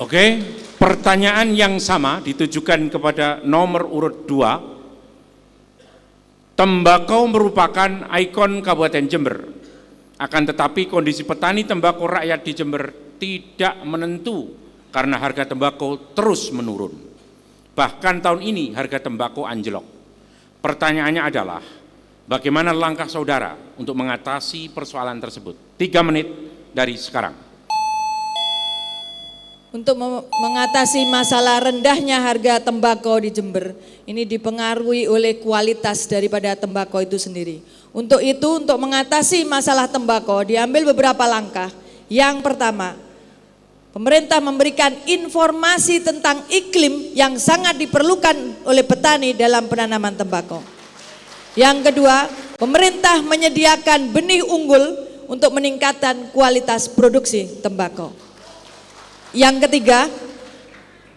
Oke, pertanyaan yang sama ditujukan kepada nomor urut 2. Tembakau merupakan ikon Kabupaten Jember. Akan tetapi kondisi petani tembakau rakyat di Jember tidak menentu karena harga tembakau terus menurun. Bahkan tahun ini harga tembakau anjlok. Pertanyaannya adalah, bagaimana langkah saudara untuk mengatasi persoalan tersebut? 3 menit dari sekarang. Untuk mengatasi masalah rendahnya harga tembakau di Jember, ini dipengaruhi oleh kualitas daripada tembakau itu sendiri. Untuk itu, untuk mengatasi masalah tembakau diambil beberapa langkah. Yang pertama, pemerintah memberikan informasi tentang iklim yang sangat diperlukan oleh petani dalam penanaman tembakau. Yang kedua, pemerintah menyediakan benih unggul untuk meningkatkan kualitas produksi tembakau. Yang ketiga,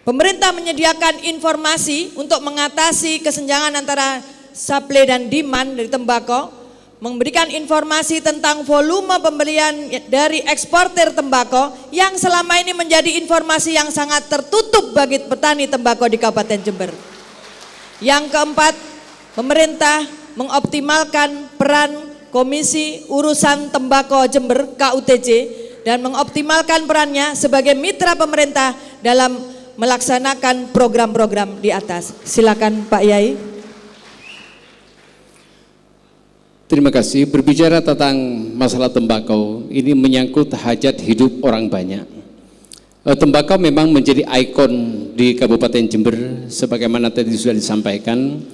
pemerintah menyediakan informasi untuk mengatasi kesenjangan antara supply dan demand dari tembakau, memberikan informasi tentang volume pembelian dari eksportir tembakau yang selama ini menjadi informasi yang sangat tertutup bagi petani tembakau di Kabupaten Jember. Yang keempat, pemerintah mengoptimalkan peran Komisi Urusan Tembakau Jember KUTJ dan mengoptimalkan perannya sebagai mitra pemerintah dalam melaksanakan program-program di atas. Silakan Pak Yai. Terima kasih. Berbicara tentang masalah tembakau, ini menyangkut hajat hidup orang banyak. Tembakau memang menjadi ikon di Kabupaten Jember, sebagaimana tadi sudah disampaikan.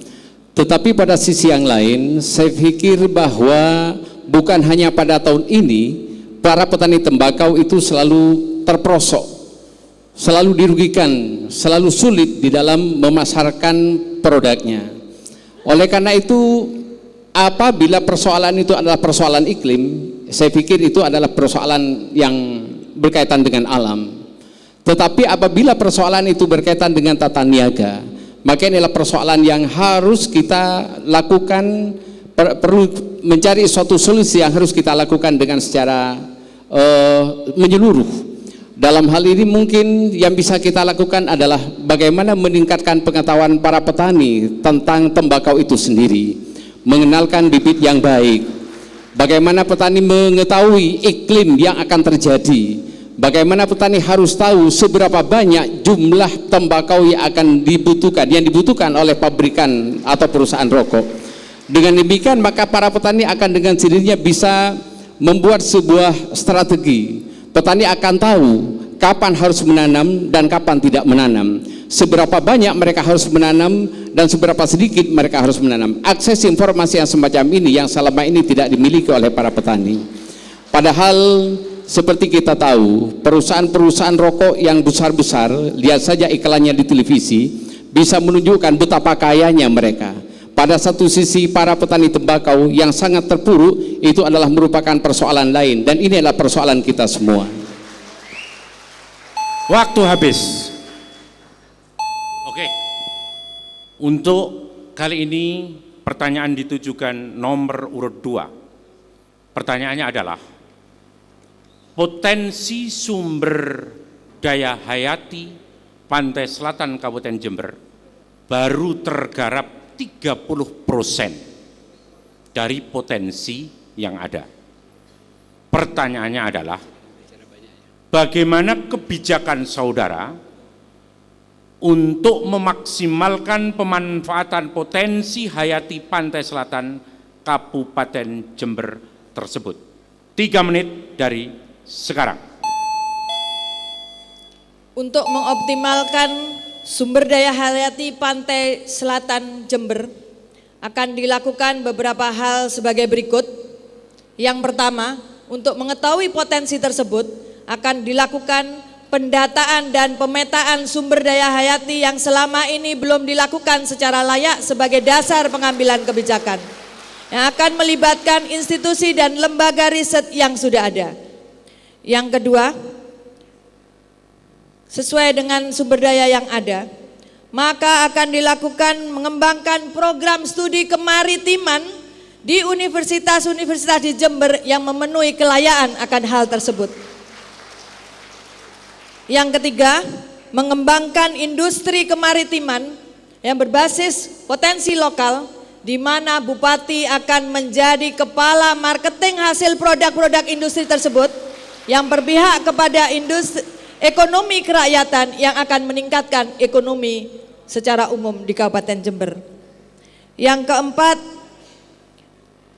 Tetapi pada sisi yang lain, saya pikir bahwa bukan hanya pada tahun ini, para petani tembakau itu selalu terperosok, selalu dirugikan, selalu sulit di dalam memasarkan produknya. Oleh karena itu, apabila persoalan itu adalah persoalan iklim, saya pikir itu adalah persoalan yang berkaitan dengan alam. Tetapi apabila persoalan itu berkaitan dengan tata niaga, maka inilah persoalan yang harus kita lakukan, perlu mencari suatu solusi yang harus kita lakukan dengan secara menyeluruh. Dalam hal ini mungkin yang bisa kita lakukan adalah bagaimana meningkatkan pengetahuan para petani tentang tembakau itu sendiri, mengenalkan bibit yang baik, bagaimana petani mengetahui iklim yang akan terjadi, bagaimana petani harus tahu seberapa banyak jumlah tembakau yang akan dibutuhkan, yang dibutuhkan oleh pabrikan atau perusahaan rokok. Dengan demikian maka para petani akan dengan sendirinya bisa membuat sebuah strategi. Petani akan tahu kapan harus menanam dan kapan tidak menanam, seberapa banyak mereka harus menanam dan seberapa sedikit mereka harus menanam. Akses informasi yang semacam ini yang selama ini tidak dimiliki oleh para petani. Padahal seperti kita tahu, perusahaan-perusahaan rokok yang besar-besar, lihat saja iklannya di televisi, bisa menunjukkan betapa kayanya mereka. Pada satu sisi para petani tembakau yang sangat terpuruk, itu adalah merupakan persoalan lain, dan ini adalah persoalan kita semua. Waktu habis. Oke. Untuk kali ini pertanyaan ditujukan nomor urut 2. Pertanyaannya adalah, potensi sumber daya hayati pantai selatan Kabupaten Jember baru tergarap 30% dari potensi yang ada. Pertanyaannya adalah, bagaimana kebijakan saudara untuk memaksimalkan pemanfaatan potensi hayati pantai selatan Kabupaten Jember tersebut? 3 menit dari sekarang. Untuk mengoptimalkan sumber daya hayati pantai selatan Jember akan dilakukan beberapa hal sebagai berikut. Yang pertama, untuk mengetahui potensi tersebut akan dilakukan pendataan dan pemetaan sumber daya hayati yang selama ini belum dilakukan secara layak sebagai dasar pengambilan kebijakan, yang akan melibatkan institusi dan lembaga riset yang sudah ada. Yang kedua, sesuai dengan sumber daya yang ada, maka akan dilakukan mengembangkan program studi kemaritiman di universitas-universitas di Jember yang memenuhi kelayaan akan hal tersebut. Yang ketiga, mengembangkan industri kemaritiman yang berbasis potensi lokal, di mana bupati akan menjadi kepala marketing hasil produk-produk industri tersebut yang berpihak kepada industri ekonomi kerakyatan yang akan meningkatkan ekonomi secara umum di Kabupaten Jember. Yang keempat,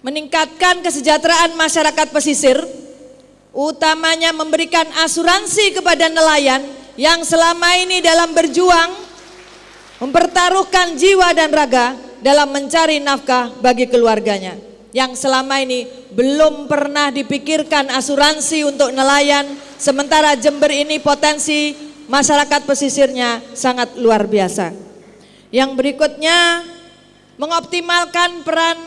meningkatkan kesejahteraan masyarakat pesisir, utamanya memberikan asuransi kepada nelayan yang selama ini dalam berjuang mempertaruhkan jiwa dan raga dalam mencari nafkah bagi keluarganya, yang selama ini belum pernah dipikirkan asuransi untuk nelayan, sementara Jember ini potensi masyarakat pesisirnya sangat luar biasa. Yang berikutnya, mengoptimalkan peran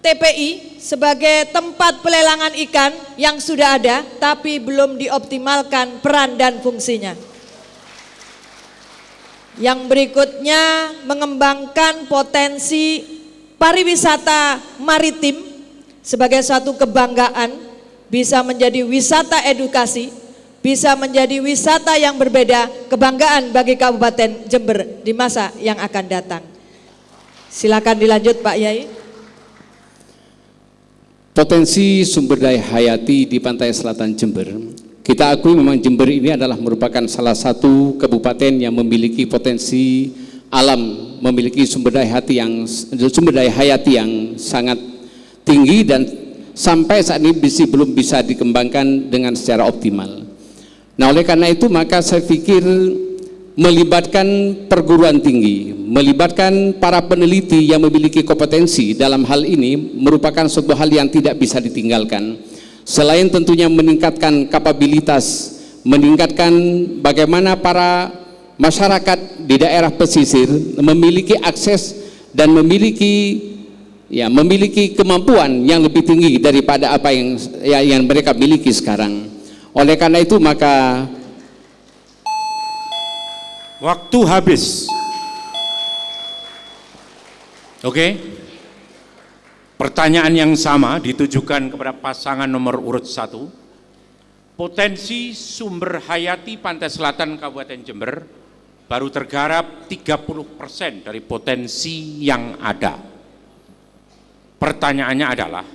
TPI sebagai tempat pelelangan ikan yang sudah ada tapi belum dioptimalkan peran dan fungsinya. Yang berikutnya, mengembangkan potensi pariwisata maritim sebagai suatu kebanggaan, bisa menjadi wisata edukasi, bisa menjadi wisata yang berbeda, kebanggaan bagi Kabupaten Jember di masa yang akan datang. Silakan dilanjut Pak Yai. Potensi sumber daya hayati di pantai selatan Jember, kita akui memang Jember ini adalah merupakan salah satu kabupaten yang memiliki potensi alam, memiliki sumber daya hayati yang sangat tinggi dan sampai saat ini belum bisa dikembangkan dengan secara optimal. Nah, oleh karena itu maka saya pikir melibatkan perguruan tinggi, melibatkan para peneliti yang memiliki kompetensi dalam hal ini merupakan sebuah hal yang tidak bisa ditinggalkan. Selain tentunya meningkatkan kapabilitas, meningkatkan bagaimana para masyarakat di daerah pesisir memiliki akses dan memiliki ya memiliki kemampuan yang lebih tinggi daripada apa yang mereka miliki sekarang. Oleh karena itu maka waktu habis. Oke. Pertanyaan yang sama ditujukan kepada pasangan nomor urut 1. Potensi sumber hayati pantai selatan Kabupaten Jember baru tergarap 30% dari potensi yang ada. Pertanyaannya adalah,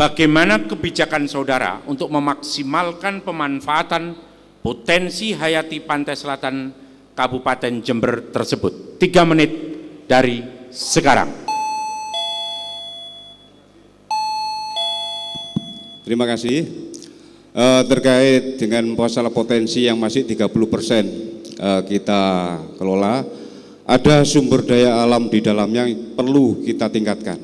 bagaimana kebijakan saudara untuk memaksimalkan pemanfaatan potensi hayati pantai selatan Kabupaten Jember tersebut? 3 menit dari sekarang. Terima kasih. Terkait dengan masalah potensi yang masih 30% kita kelola, ada sumber daya alam di dalamnya yang perlu kita tingkatkan.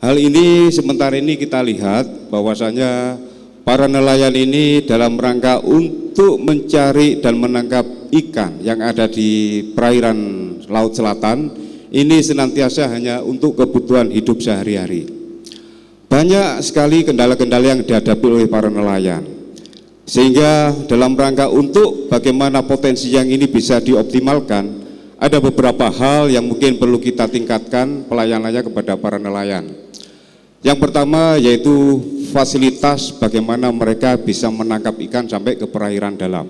Hal ini sementara ini kita lihat bahwasanya para nelayan ini dalam rangka untuk mencari dan menangkap ikan yang ada di perairan Laut Selatan ini senantiasa hanya untuk kebutuhan hidup sehari-hari. Banyak sekali kendala-kendala yang dihadapi oleh para nelayan, sehingga dalam rangka untuk bagaimana potensi yang ini bisa dioptimalkan, ada beberapa hal yang mungkin perlu kita tingkatkan pelayanannya kepada para nelayan. Yang pertama yaitu fasilitas bagaimana mereka bisa menangkap ikan sampai ke perairan dalam.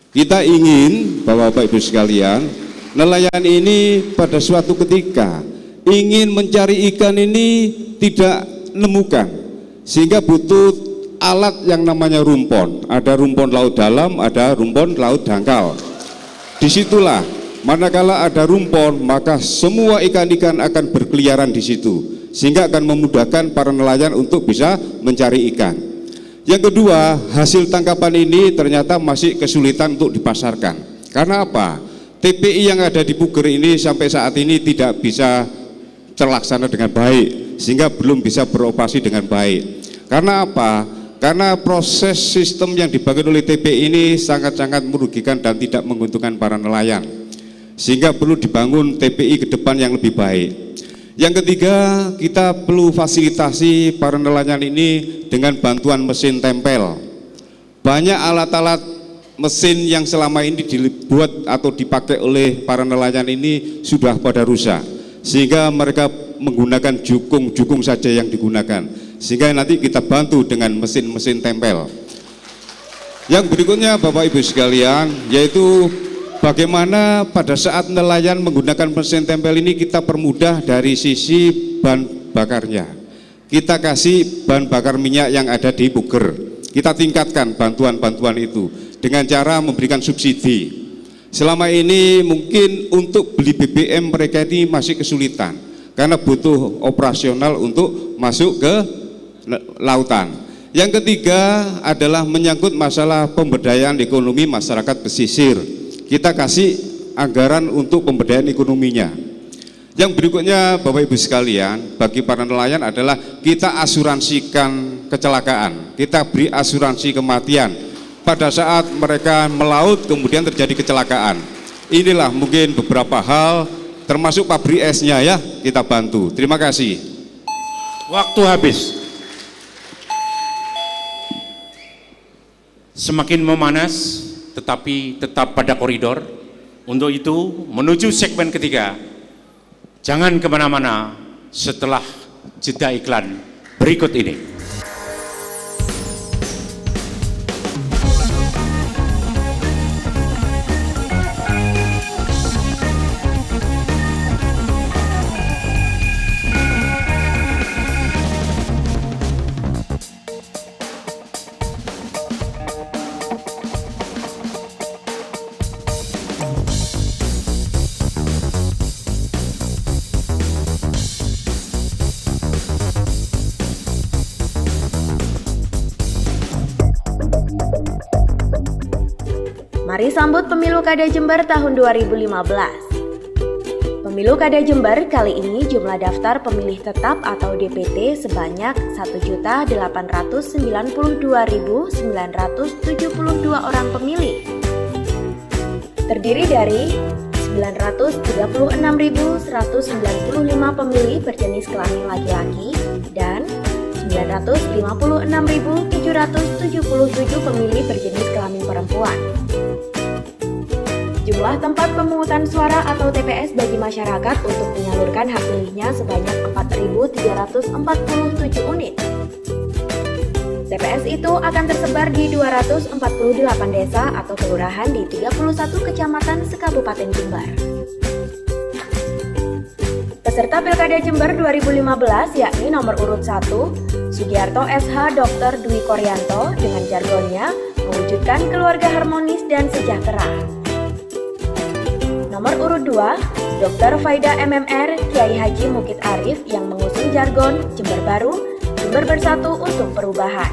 Kita ingin bahwa Bapak Ibu sekalian, nelayan ini pada suatu ketika ingin mencari ikan ini tidak nemukan, sehingga butuh alat yang namanya rumpon. Ada rumpon laut dalam, ada rumpon laut dangkal. Disitulah manakala ada rumpon, maka semua ikan-ikan akan berkeliaran di situ, sehingga akan memudahkan para nelayan untuk bisa mencari ikan. Yang kedua, hasil tangkapan ini ternyata masih kesulitan untuk dipasarkan. Karena apa? TPI yang ada di Puger ini sampai saat ini tidak bisa terlaksana dengan baik, sehingga belum bisa beroperasi dengan baik. Karena apa? Karena proses sistem yang dibangun oleh TPI ini sangat-sangat merugikan dan tidak menguntungkan para nelayan, sehingga perlu dibangun TPI ke depan yang lebih baik. Yang ketiga, kita perlu fasilitasi para nelayan ini dengan bantuan mesin tempel. Banyak alat-alat mesin yang selama ini dibuat atau dipakai oleh para nelayan ini sudah pada rusak, sehingga mereka menggunakan jukung saja yang digunakan, sehingga nanti kita bantu dengan mesin-mesin tempel. Yang berikutnya Bapak Ibu sekalian, yaitu bagaimana pada saat nelayan menggunakan mesin tempel ini kita permudah dari sisi bahan bakarnya. Kita kasih bahan bakar minyak yang ada di Puger, kita tingkatkan bantuan-bantuan itu dengan cara memberikan subsidi. Selama ini mungkin untuk beli BBM mereka ini masih kesulitan karena butuh operasional untuk masuk ke lautan. Yang ketiga adalah menyangkut masalah pemberdayaan ekonomi masyarakat pesisir. Kita kasih anggaran untuk pemberdayaan ekonominya. Yang berikutnya Bapak Ibu sekalian, bagi para nelayan adalah kita asuransikan kecelakaan, kita beri asuransi kematian pada saat mereka melaut kemudian terjadi kecelakaan. Inilah mungkin beberapa hal, termasuk pabrik esnya ya, kita bantu. Terima kasih. Waktu habis. Semakin memanas, tetapi tetap pada koridor. Untuk itu, menuju segmen ketiga, jangan kemana-mana setelah jeda iklan berikut ini. Mari sambut Pemilu Kada Jember tahun 2015. Pemilu Kada Jember kali ini jumlah daftar pemilih tetap atau DPT sebanyak 1.892.972 orang pemilih. Terdiri dari 936.195 pemilih berjenis kelamin laki-laki dan 956.777 pemilih berjenis kelamin perempuan. Jumlah tempat pemungutan suara atau TPS bagi masyarakat untuk menyalurkan hak pilihnya sebanyak 4.347 unit. TPS itu akan tersebar di 248 desa atau kelurahan di 31 kecamatan se-Kabupaten Jember. Peserta Pilkada Jember 2015 yakni nomor urut 1, Sugiarto SH Dr. Dwi Koryanto dengan jargonnya mewujudkan keluarga harmonis dan sejahtera. Nomor urut 2, Dr. Faida MMR Kiai Haji Mukid Arif yang mengusung jargon Jember Baru, Jember Bersatu untuk Perubahan.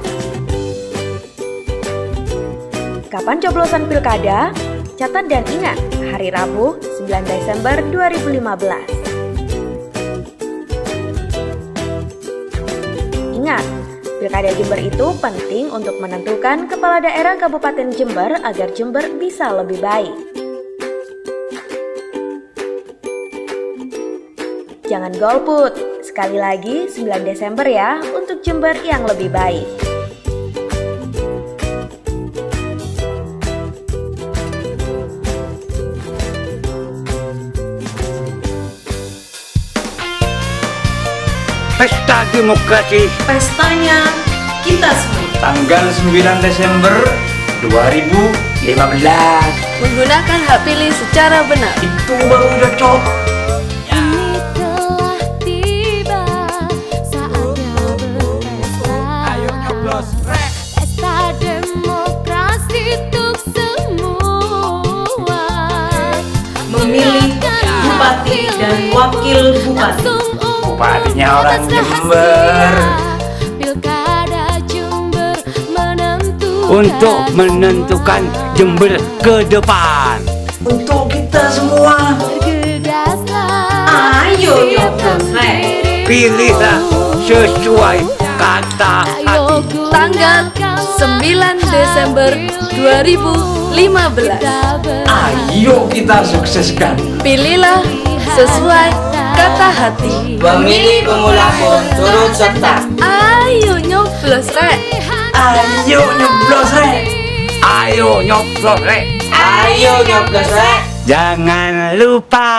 Kapan coblosan pilkada? Catat dan ingat, hari Rabu 9 Desember 2015. Ingat, Pilkada Jember itu penting untuk menentukan kepala daerah Kabupaten Jember agar Jember bisa lebih baik. Jangan golput, sekali lagi 9 Desember ya untuk Jember yang lebih baik. Pesta Demokrasi. Pestanya kita semua. Tanggal 9 Desember 2015. Menggunakan hak pilih secara benar. Itu baru cocok. Ini telah tiba saatnya berpesta. Ayo nyoblos rek. Pesta demokrasi untuk semua. Memilih bupati dan wakil bupati. Bupatinya orang Jember. Pilkada Jember Untuk menentukan Jember ke depan. Untuk kita semua. Bergegaslah. Ayo nyoblos rek. Pilihlah sesuai kata hati. Tanggal 9 Desember 2015. Ayo kita sukseskan. Pilihlah sesuai kata hati. Pemilih pemula pun turut serta. Ayo nyoblos rek. Ayo nyoblos rek. Ayo nyoblos rek. Ayo nyoblos rek. Jangan lupa.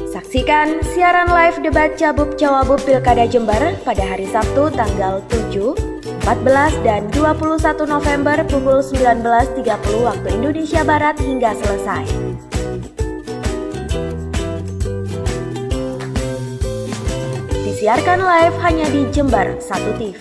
Saksikan siaran live debat Cabup Cawabup Pilkada Jember pada hari Sabtu tanggal 7, 14, dan 21 November pukul 19.30 waktu Indonesia Barat hingga selesai. Disiarkan live hanya di Jember 1 TV.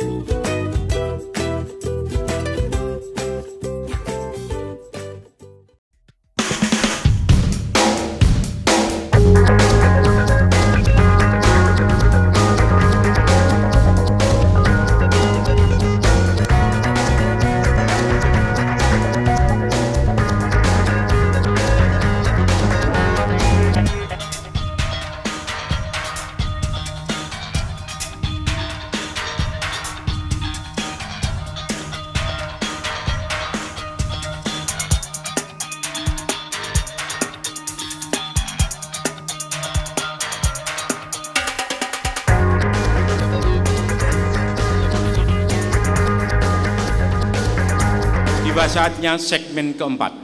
Tiba saatnya segmen keempat.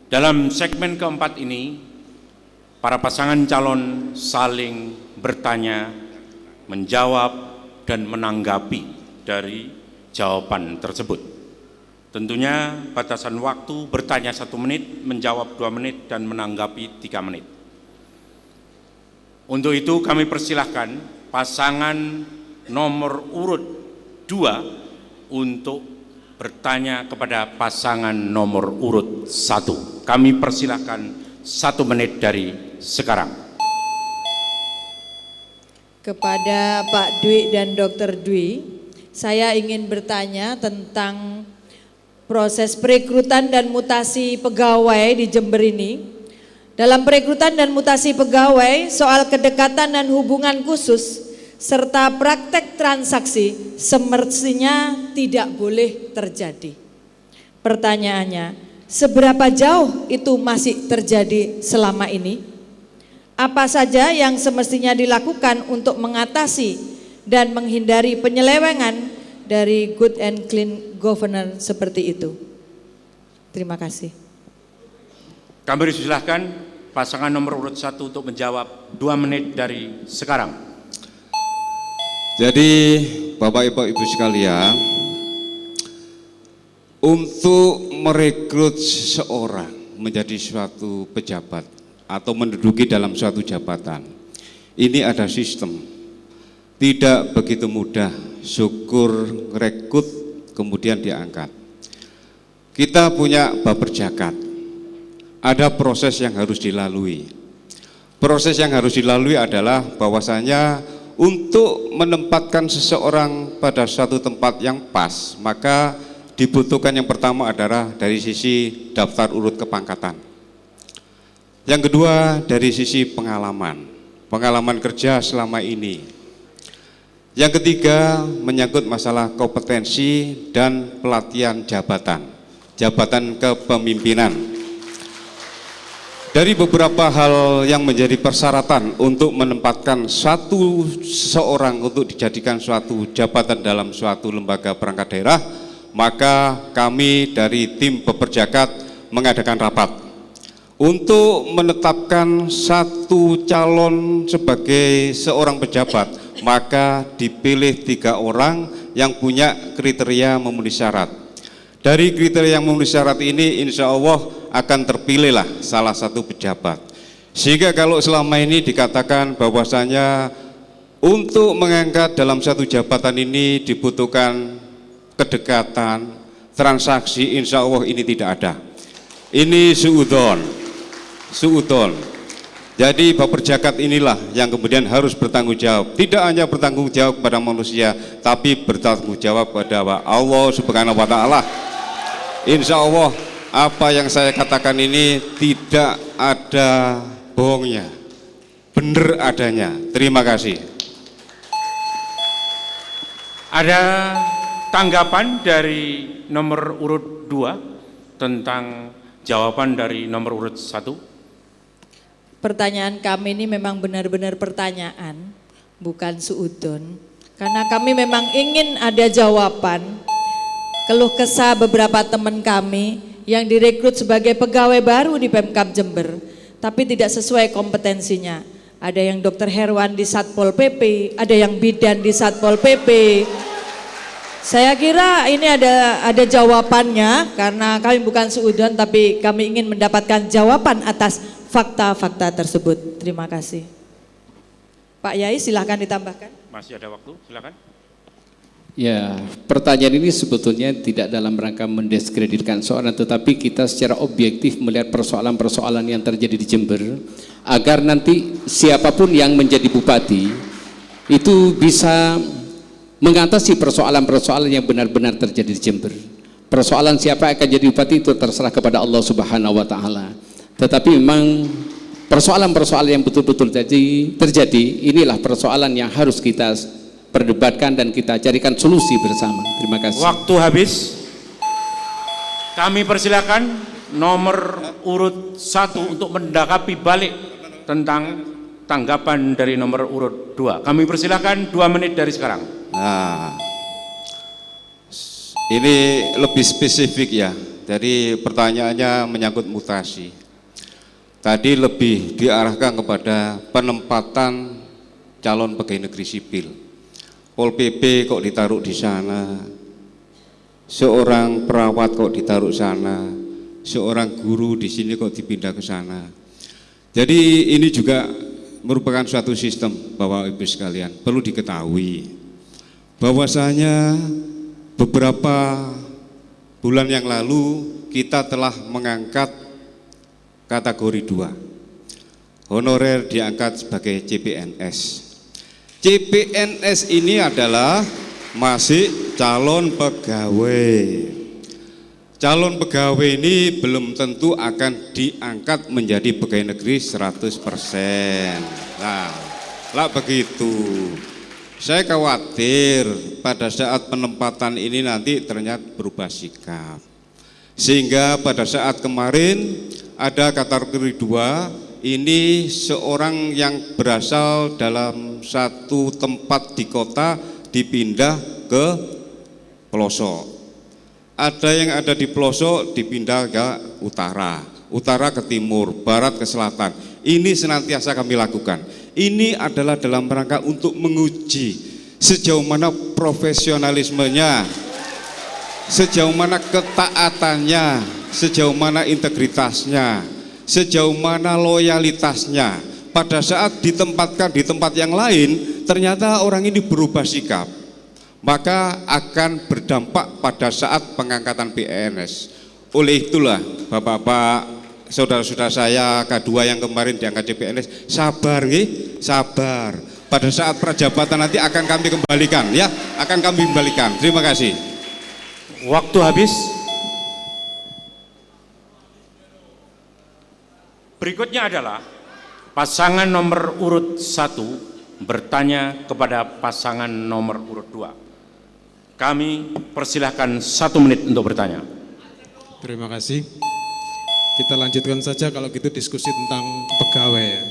Dalam segmen keempat ini, para pasangan calon saling bertanya, menjawab, dan menanggapi dari jawaban tersebut. Tentunya batasan waktu bertanya 1 menit, menjawab 2 menit, dan menanggapi 3 menit. Untuk itu kami persilahkan pasangan nomor urut 2 untuk bertanya kepada pasangan nomor urut 1. Kami persilahkan 1 menit dari sekarang. Kepada Pak Dwi dan Dr. Dwi, saya ingin bertanya tentang proses perekrutan dan mutasi pegawai di Jember ini. Dalam perekrutan dan mutasi pegawai, soal kedekatan dan hubungan khusus serta praktek transaksi semestinya tidak boleh terjadi. Pertanyaannya, seberapa jauh itu masih terjadi selama ini? Apa saja yang semestinya dilakukan untuk mengatasi dan menghindari penyelewengan dari good and clean governance seperti itu? Terima kasih. Kami persilahkan pasangan nomor urut 1 untuk menjawab 2 menit dari sekarang. Jadi Bapak Ibu sekalian, untuk merekrut seseorang menjadi suatu pejabat atau menduduki dalam suatu jabatan, ini ada sistem. Tidak begitu mudah syukur rekrut kemudian diangkat. Kita punya baper jakat, ada proses yang harus dilalui. Proses yang harus dilalui adalah bahwasanya untuk menempatkan seseorang pada suatu tempat yang pas, maka dibutuhkan yang pertama adalah dari sisi daftar urut kepangkatan. Yang kedua dari sisi pengalaman kerja selama ini. Yang ketiga menyangkut masalah kompetensi dan pelatihan jabatan kepemimpinan. Dari beberapa hal yang menjadi persyaratan untuk menempatkan seseorang untuk dijadikan suatu jabatan dalam suatu lembaga perangkat daerah, maka kami dari tim Peperjakat mengadakan rapat untuk menetapkan satu calon sebagai seorang pejabat. Maka dipilih 3 orang yang punya kriteria memenuhi syarat. Dari kriteria yang memenuhi syarat ini insya Allah akan terpilihlah salah satu pejabat. Sehingga kalau selama ini dikatakan bahwasanya untuk mengangkat dalam satu jabatan ini dibutuhkan kedekatan, transaksi, insya Allah ini tidak ada. Ini suudon. Jadi Baper Jakat inilah yang kemudian harus bertanggung jawab. Tidak hanya bertanggung jawab kepada manusia, tapi bertanggung jawab kepada Allah Subhanahu wa Ta'ala. Insya Allah apa yang saya katakan ini tidak ada bohongnya, benar adanya. Terima kasih. Ada tanggapan dari nomor urut 2 tentang jawaban dari nomor urut 1? Pertanyaan kami ini memang benar-benar pertanyaan, bukan suudon. Karena kami memang ingin ada jawaban keluh kesah beberapa teman kami yang direkrut sebagai pegawai baru di Pemkab Jember, tapi tidak sesuai kompetensinya. Ada yang dokter Herwan di Satpol PP, ada yang bidan di Satpol PP. Saya kira ini ada jawabannya, karena kami bukan suudon, tapi kami ingin mendapatkan jawaban atas fakta-fakta tersebut. Terima kasih. Pak Yai, silahkan ditambahkan. Masih ada waktu, silakan. Ya, pertanyaan ini sebetulnya tidak dalam rangka mendiskreditkan seorang, tetapi kita secara objektif melihat persoalan-persoalan yang terjadi di Jember, agar nanti siapapun yang menjadi bupati itu bisa mengatasi persoalan-persoalan yang benar-benar terjadi di Jember. Persoalan siapa akan jadi bupati itu terserah kepada Allah Subhanahu wa Ta'ala. Tetapi memang persoalan-persoalan yang betul-betul terjadi, inilah persoalan yang harus kita perdebatkan dan kita carikan solusi bersama. Terima kasih. Waktu habis. Kami persilakan nomor urut 1 untuk mendakapi balik tentang tanggapan dari nomor urut 2. Kami persilakan 2 menit dari sekarang. Nah, ini lebih spesifik ya. Jadi pertanyaannya menyangkut mutasi. Tadi lebih diarahkan kepada penempatan calon pegawai negeri sipil. Pol PP kok ditaruh di sana, seorang perawat kok ditaruh sana, seorang guru di sini kok dipindah ke sana. Jadi ini juga merupakan suatu sistem, Bapak Ibu sekalian. Perlu diketahui bahwasanya beberapa bulan yang lalu kita telah mengangkat kategori 2, honorer diangkat sebagai CPNS. CPNS ini adalah masih calon pegawai. calon pegawai ini belum tentu akan diangkat menjadi pegawai negeri 100%. Nah, lah begitu. Saya khawatir pada saat penempatan ini nanti ternyata berubah sikap. Sehingga pada saat kemarin ada kategori 2, ini seorang yang berasal dalam satu tempat di kota dipindah ke pelosok. Ada yang ada di pelosok dipindah ke utara, utara ke timur, barat ke selatan. Ini senantiasa kami lakukan. Ini adalah dalam rangka untuk menguji sejauh mana profesionalismenya, sejauh mana ketaatannya, sejauh mana integritasnya, sejauh mana loyalitasnya. Pada saat ditempatkan di tempat yang lain, ternyata orang ini berubah sikap, maka akan berdampak pada saat pengangkatan PNS. Oleh itulah Bapak-bapak, saudara-saudara saya K2 yang kemarin diangkat PNS, sabar nggih, sabar. Pada saat prajabatan nanti akan kami kembalikan ya, akan kami kembalikan. Terima kasih. Waktu habis. Berikutnya adalah pasangan nomor urut 1 bertanya kepada pasangan nomor urut 2. Kami persilahkan 1 menit untuk bertanya. Terima kasih. Kita lanjutkan saja kalau gitu diskusi tentang pegawai ya.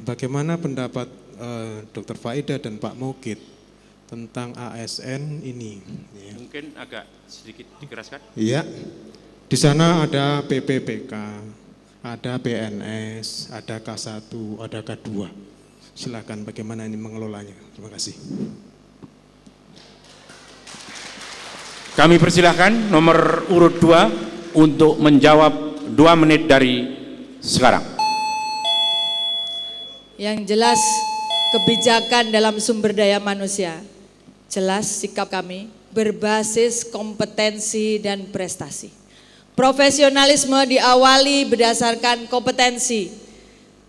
Bagaimana pendapat Dr. Faida dan Pak Mukid tentang ASN ini? Ya. Mungkin agak sedikit dikeraskan. Iya. Di sana ada PPPK, ada PNS, ada K1, ada K2. Silakan bagaimana ini mengelolanya. Terima kasih. Kami persilahkan nomor urut 2 untuk menjawab 2 menit dari sekarang. Yang jelas kebijakan dalam sumber daya manusia, jelas sikap kami berbasis kompetensi dan prestasi. Profesionalisme diawali berdasarkan kompetensi.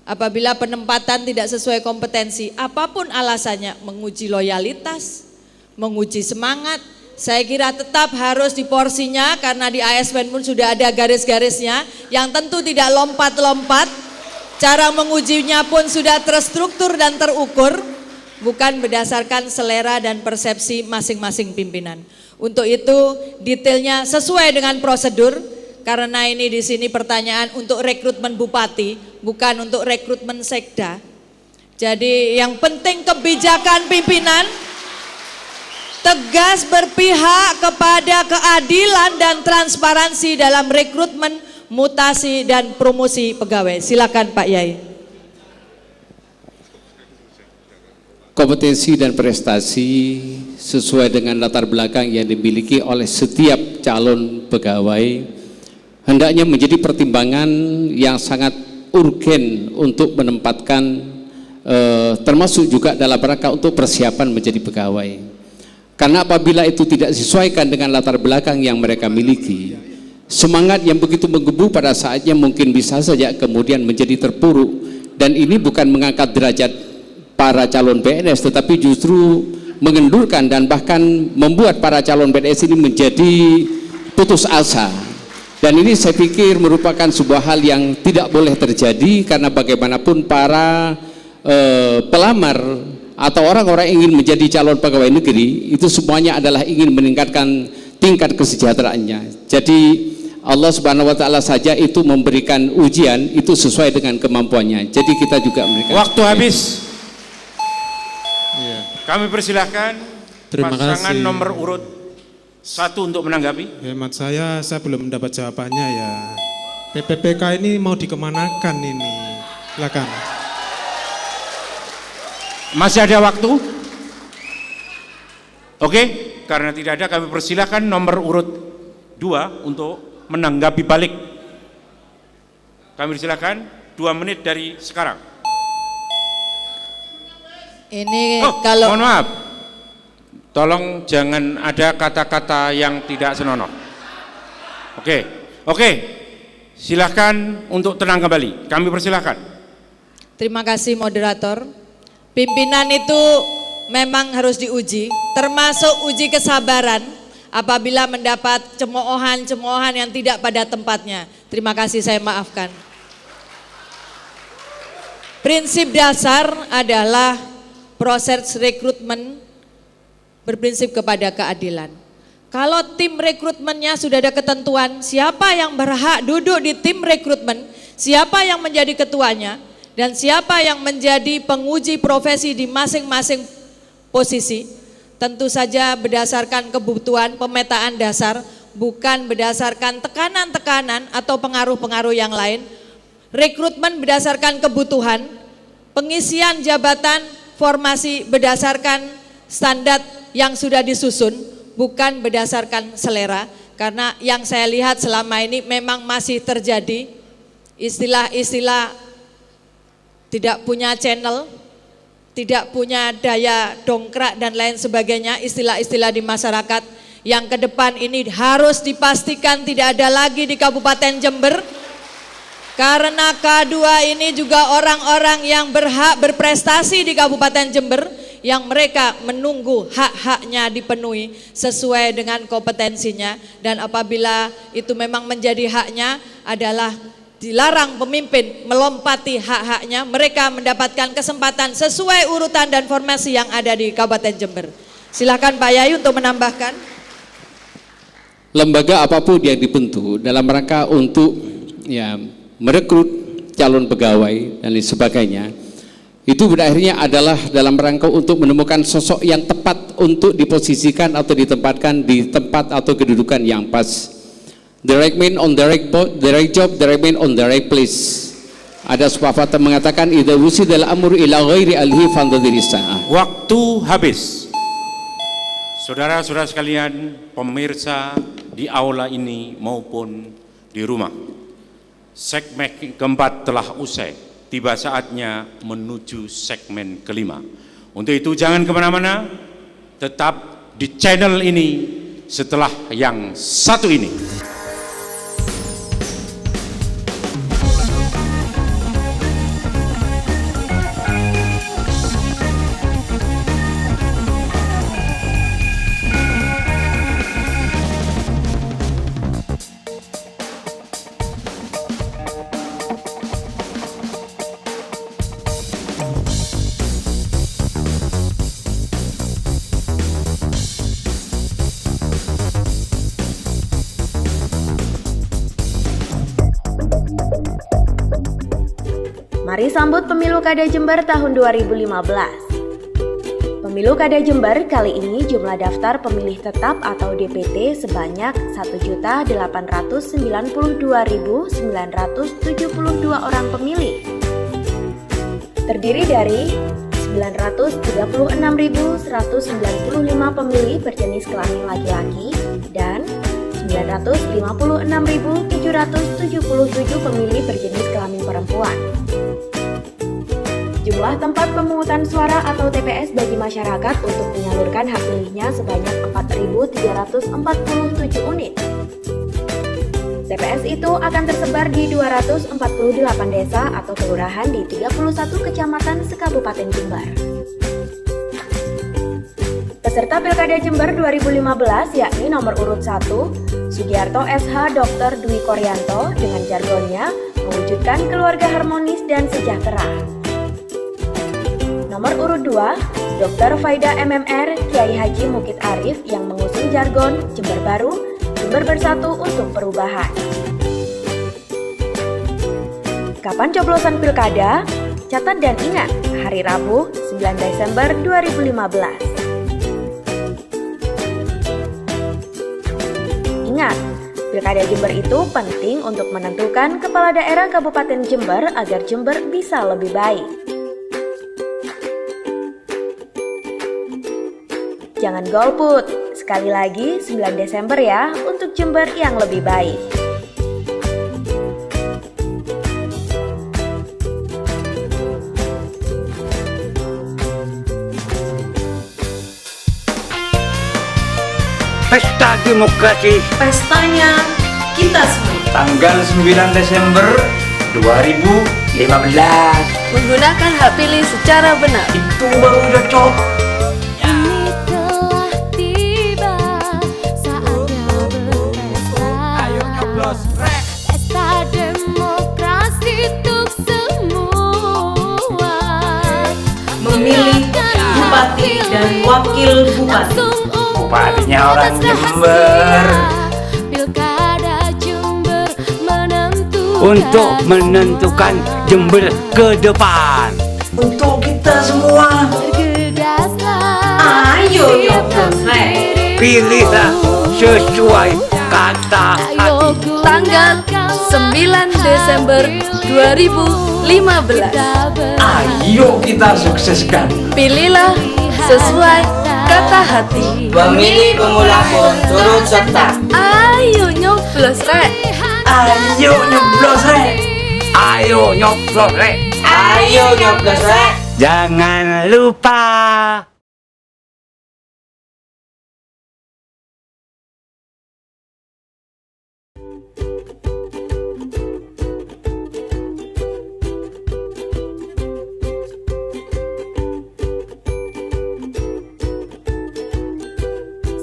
Apabila penempatan tidak sesuai kompetensi, apapun alasannya, menguji loyalitas, menguji semangat, saya kira tetap harus di porsinya karena di ASN pun sudah ada garis-garisnya yang tentu tidak lompat-lompat. Cara mengujinya pun sudah terstruktur dan terukur, bukan berdasarkan selera dan persepsi masing-masing pimpinan. Untuk itu detailnya sesuai dengan prosedur karena ini di sini pertanyaan untuk rekrutmen bupati, bukan untuk rekrutmen sekda. Jadi yang penting kebijakan pimpinan tegas berpihak kepada keadilan dan transparansi dalam rekrutmen, mutasi dan promosi pegawai. Silakan Pak Yai. Kompetensi dan prestasi sesuai dengan latar belakang yang dimiliki oleh setiap calon pegawai hendaknya menjadi pertimbangan yang sangat urgen untuk menempatkan termasuk juga dalam rangka untuk persiapan menjadi pegawai. Karena apabila itu tidak disesuaikan dengan latar belakang yang mereka miliki, semangat yang begitu menggebu pada saatnya mungkin bisa saja kemudian menjadi terpuruk. Dan ini bukan mengangkat derajat para calon PNS, tetapi justru mengendurkan dan bahkan membuat para calon PNS ini menjadi putus asa. Dan ini saya pikir merupakan sebuah hal yang tidak boleh terjadi, karena bagaimanapun para pelamar atau orang-orang yang ingin menjadi calon pegawai negeri itu semuanya adalah ingin meningkatkan tingkat kesejahteraannya. Jadi Allah Subhanahu wa taala saja itu memberikan ujian itu sesuai dengan kemampuannya. Jadi kita juga memberikan. Waktu habis. Ya. Kami persilahkan pasangan nomor urut 1 untuk menanggapi. Hemat saya belum mendapat jawabannya ya. PPPK ini mau dikemanakan ini? Silakan. Masih ada waktu? Oke, karena tidak ada kami persilahkan nomor urut 2 untuk menanggapi balik. Kami persilahkan 2 menit dari sekarang. Ini kalau mohon maaf, tolong jangan ada kata-kata yang tidak senonoh. Oke, silahkan untuk tenang kembali. Kami persilahkan. terima kasih moderator. Pimpinan itu memang harus diuji, termasuk uji kesabaran. apabila mendapat cemoohan-cemoohan yang tidak pada tempatnya. Terima kasih, saya maafkan. Prinsip dasar adalah proses rekrutmen berprinsip kepada keadilan. Kalau tim rekrutmennya sudah ada ketentuan siapa yang berhak duduk di tim rekrutmen, siapa yang menjadi ketuanya, dan siapa yang menjadi penguji profesi di masing-masing posisi, tentu saja berdasarkan kebutuhan pemetaan dasar, bukan berdasarkan tekanan-tekanan atau pengaruh-pengaruh yang lain. Rekrutmen berdasarkan kebutuhan, pengisian jabatan, formasi berdasarkan standar yang sudah disusun, bukan berdasarkan selera. Karena yang saya lihat selama ini memang masih terjadi istilah-istilah tidak punya channel, tidak punya daya dongkrak dan lain sebagainya, istilah-istilah di masyarakat yang ke depan ini harus dipastikan tidak ada lagi di Kabupaten Jember. Karena K2 ini juga orang-orang yang berhak berprestasi di Kabupaten Jember, yang mereka menunggu hak-haknya dipenuhi sesuai dengan kompetensinya, dan apabila itu memang menjadi haknya adalah dilarang pemimpin melompati hak-haknya, mereka mendapatkan kesempatan sesuai urutan dan formasi yang ada di Kabupaten Jember. Silakan Pak Yayu untuk menambahkan. Lembaga apapun yang dibentuk dalam rangka untuk merekrut calon pegawai dan lain sebagainya, itu berakhirnya adalah dalam rangka untuk menemukan sosok yang tepat untuk diposisikan atau ditempatkan di tempat atau kedudukan yang pas. The right man on the right job, the right man on the right place. Ada sebuah fakta mengatakan idza wusidal amru ila ghairi alhi fandhiri sa'ah. Waktu habis. Saudara-saudara sekalian, pemirsa di aula ini maupun di rumah, segmen keempat telah usai. Tiba saatnya menuju segmen kelima. Untuk itu jangan kemana-mana, tetap di channel ini setelah yang satu ini. Mari sambut Pemilu Kada Jember tahun 2015. Pemilu Kada Jember kali ini jumlah daftar pemilih tetap atau DPT sebanyak 1.892.972 orang pemilih. Terdiri dari 936.195 pemilih berjenis kelamin laki-laki dan 956.777 pemilih berjenis kelamin perempuan. Jumlah tempat pemungutan suara atau TPS bagi masyarakat untuk menyalurkan hak pilihnya sebanyak 4.347 unit. TPS itu akan tersebar di 248 desa atau kelurahan di 31 kecamatan se-Kabupaten Jember. Peserta Pilkada Jember 2015 yakni nomor urut 1, Sugiarto SH Dr. Dwi Koryanto dengan jargonnya mewujudkan keluarga harmonis dan sejahtera. Nomor urut 2, Dr. Faida MMR Kiai Haji Mukid Arif yang mengusung jargon Jember Baru, Jember Bersatu untuk Perubahan. Kapan coblosan pilkada? Catat dan ingat, hari Rabu 9 Desember 2015. Ingat, Pilkada Jember itu penting untuk menentukan kepala daerah Kabupaten Jember agar Jember bisa lebih baik. Jangan golput, sekali lagi 9 Desember ya untuk Jember yang lebih baik. Pesta Demokrasi, Pestanya kita semua. tanggal 9 Desember 2015. Menggunakan hak pilih secara benar. Itu baru cocok. Ini telah tiba saat dan Wakil Bupati. Bupatinya orang Jember. Pilkada Jember menentukan Untuk menentukan Jember ke depan. Untuk kita semua. Bergegaslah, Ayo nyoblos rek. Pilihlah sesuai kata hati. Tanggal 9 Desember 2015. Ayo kita sukseskan. Pilihlah sesuai kata hati. Pemilih pemula pun turut serta. Ayo nyoblos rek. Ayo nyoblos rek. Ayo nyoblos rek. Ayo nyoblos rek. Jangan lupa.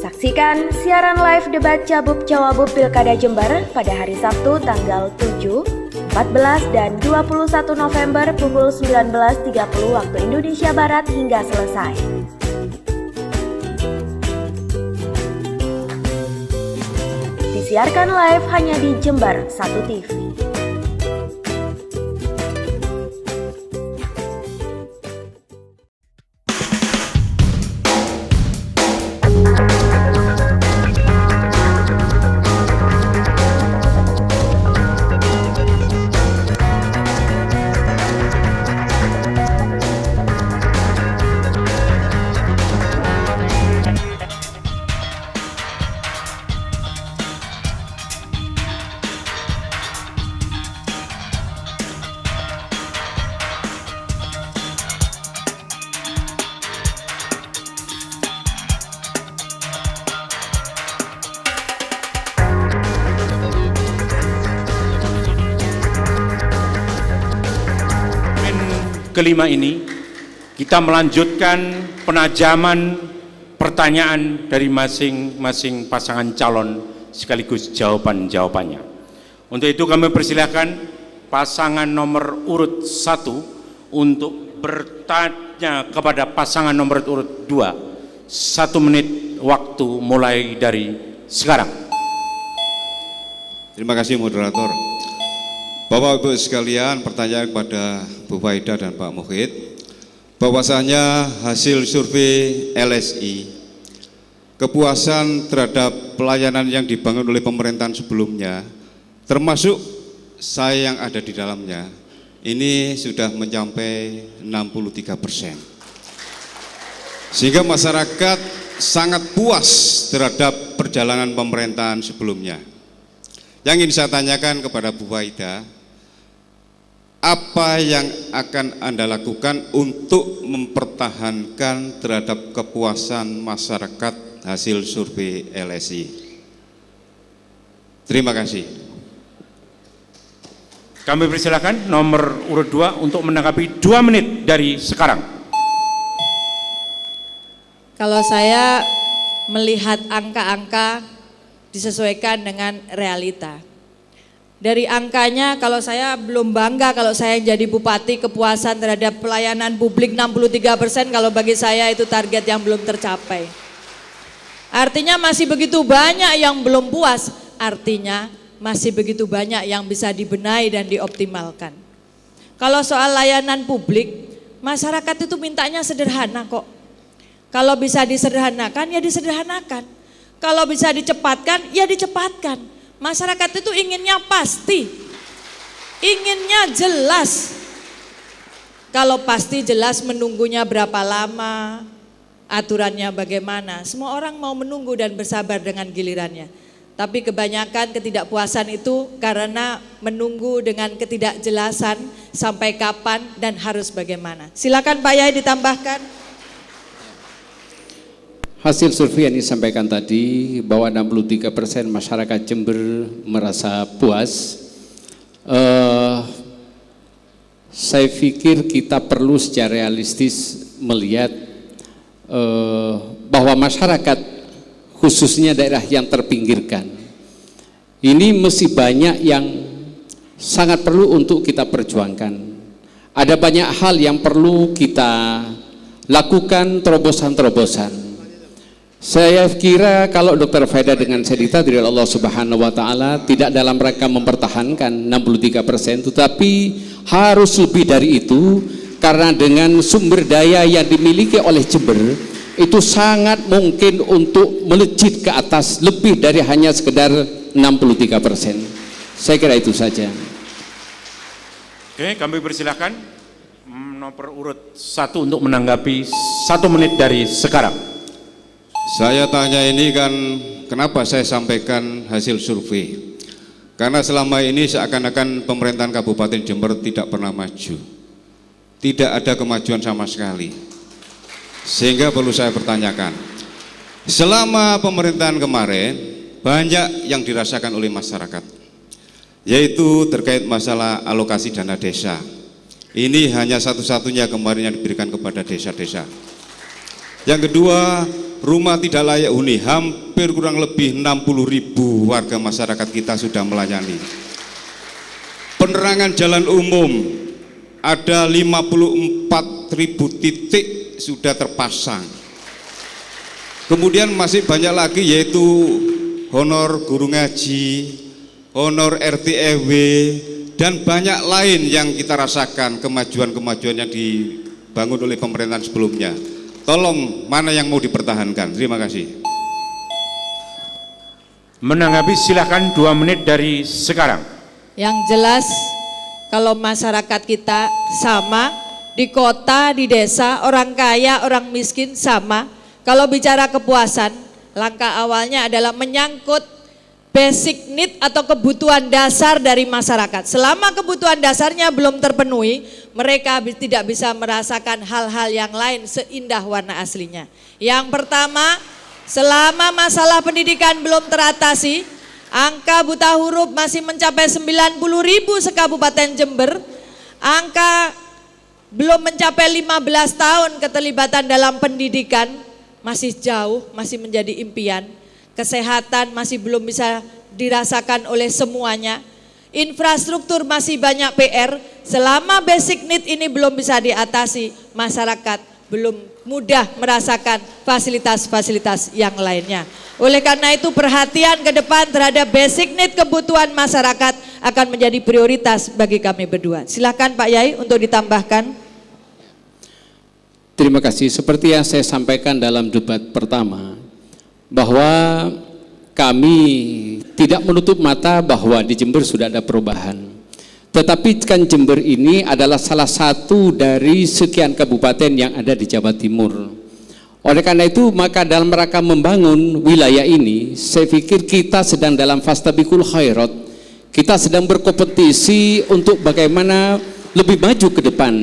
Saksikan siaran live debat Cabub-Cawabub Pilkada Jember pada hari Sabtu tanggal 7, 14, dan 21 November pukul 19.30 waktu Indonesia Barat hingga selesai. Disiarkan live hanya di Jember 1 TV. Kelima ini kita melanjutkan penajaman pertanyaan dari masing-masing pasangan calon sekaligus jawaban-jawabannya. Untuk itu kami persilakan pasangan nomor urut 1 untuk bertanya kepada pasangan nomor urut 2. 1 menit waktu mulai dari sekarang. Terima kasih moderator. Bapak Ibu sekalian, pertanyaan kepada Bu Faida dan Pak Muhid. Bahwasanya hasil survei LSI, kepuasan terhadap pelayanan yang dibangun oleh pemerintahan sebelumnya, termasuk saya yang ada di dalamnya, ini sudah mencapai 63%. Sehingga masyarakat sangat puas terhadap perjalanan pemerintahan sebelumnya. Yang ingin saya tanyakan kepada Bu Faida, apa yang akan Anda lakukan untuk mempertahankan terhadap kepuasan masyarakat hasil survei LSI? Terima kasih. Kami persilakan nomor urut 2 untuk menanggapi 2 menit dari sekarang. Kalau saya melihat angka-angka disesuaikan dengan realita. Dari angkanya, kalau saya belum bangga kalau saya jadi bupati, kepuasan terhadap pelayanan publik 63%, kalau bagi saya itu target yang belum tercapai. Artinya masih begitu banyak yang belum puas, artinya masih begitu banyak yang bisa dibenahi dan dioptimalkan. Kalau soal layanan publik, masyarakat itu mintanya sederhana kok. Kalau bisa disederhanakan, ya disederhanakan. Kalau bisa dicepatkan, ya dicepatkan. Masyarakat itu inginnya pasti, inginnya jelas. Kalau pasti jelas menunggunya berapa lama, aturannya bagaimana. Semua orang mau menunggu dan bersabar dengan gilirannya. Tapi kebanyakan ketidakpuasan itu karena menunggu dengan ketidakjelasan sampai kapan dan harus bagaimana. Silakan Pak Yai ditambahkan. Hasil survei yang disampaikan tadi bahwa 63% masyarakat Jember merasa puas. Saya pikir kita perlu secara realistis melihat bahwa masyarakat khususnya daerah yang terpinggirkan ini masih banyak yang sangat perlu untuk kita perjuangkan. Ada banyak hal yang perlu kita lakukan terobosan-terobosan. Saya kira kalau Dr. Faida dengan Sedita dari Allah Subhanahu wa taala tidak dalam rangka mempertahankan 63%, tetapi harus lebih dari itu, karena dengan sumber daya yang dimiliki oleh Jember itu sangat mungkin untuk melejit ke atas lebih dari hanya sekedar 63%. Saya kira itu saja. Oke, kami persilakan nomor urut 1 untuk menanggapi 1 menit dari sekarang. Saya tanya ini kan kenapa saya sampaikan hasil survei, karena selama ini seakan-akan pemerintahan Kabupaten Jember tidak pernah maju, tidak ada kemajuan sama sekali, sehingga perlu saya pertanyakan, selama pemerintahan kemarin banyak yang dirasakan oleh masyarakat, yaitu terkait masalah alokasi dana desa. Ini hanya satu-satunya kemarin yang diberikan kepada desa-desa. Yang kedua, rumah tidak layak huni, hampir kurang lebih 60.000 warga masyarakat kita sudah melayani. Penerangan jalan umum ada 54.000 titik sudah terpasang. Kemudian masih banyak lagi, yaitu honor guru ngaji, honor RT/RW, dan banyak lain yang kita rasakan kemajuan-kemajuan yang dibangun oleh pemerintahan sebelumnya. Tolong, mana yang mau dipertahankan? Terima kasih. Menanggapi silakan 2 menit dari sekarang. Yang jelas kalau masyarakat kita sama, di kota, di desa, orang kaya, orang miskin sama. Kalau bicara kepuasan, langkah awalnya adalah menyangkut basic need atau kebutuhan dasar dari masyarakat. Selama kebutuhan dasarnya belum terpenuhi, mereka tidak bisa merasakan hal-hal yang lain seindah warna aslinya. Yang pertama, selama masalah pendidikan belum teratasi, angka buta huruf masih mencapai 90.000 sekabupaten Jember, angka belum mencapai 15 tahun keterlibatan dalam pendidikan, masih jauh, masih menjadi impian. Kesehatan masih belum bisa dirasakan oleh semuanya. Infrastruktur masih banyak PR. Selama basic need ini belum bisa diatasi, masyarakat belum mudah merasakan fasilitas-fasilitas yang lainnya. Oleh karena itu, perhatian ke depan terhadap basic need kebutuhan masyarakat akan menjadi prioritas bagi kami berdua. Silakan Pak Yai untuk ditambahkan. Terima kasih. Seperti yang saya sampaikan dalam debat pertama, bahwa kami tidak menutup mata bahwa di Jember sudah ada perubahan. Tetapi kan Jember ini adalah salah satu dari sekian kabupaten yang ada di Jawa Timur. Oleh karena itu, maka dalam rangka membangun wilayah ini, saya pikir kita sedang dalam fastabiqul khairat. Kita sedang berkompetisi untuk bagaimana lebih maju ke depan.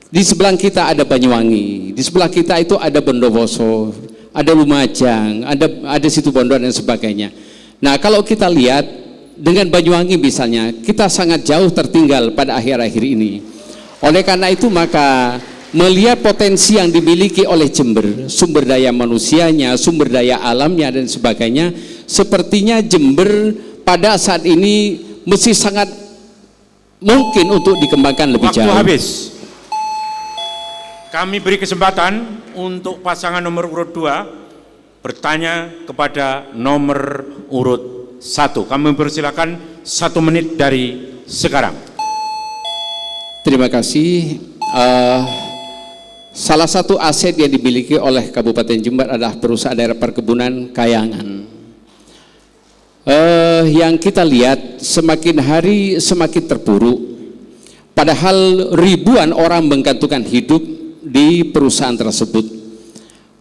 Di sebelah kita ada Banyuwangi, di sebelah kita itu ada Bondowoso, ada Lumajang, ada Situbondo dan sebagainya. Nah, kalau kita lihat dengan Banyuwangi misalnya, kita sangat jauh tertinggal pada akhir-akhir ini. Oleh karena itu, maka melihat potensi yang dimiliki oleh Jember, sumber daya manusianya, sumber daya alamnya dan sebagainya, sepertinya Jember pada saat ini mesti sangat mungkin untuk dikembangkan lebih jauh. Waktu habis. Kami beri kesempatan untuk pasangan nomor urut 2 bertanya kepada nomor urut 1. Kami persilakan 1 menit dari sekarang. Terima kasih. Salah satu aset yang dimiliki oleh Kabupaten Jember adalah perusahaan daerah perkebunan Kayangan. Yang kita lihat semakin hari semakin terpuruk. Padahal ribuan orang menggantungkan hidup di perusahaan tersebut.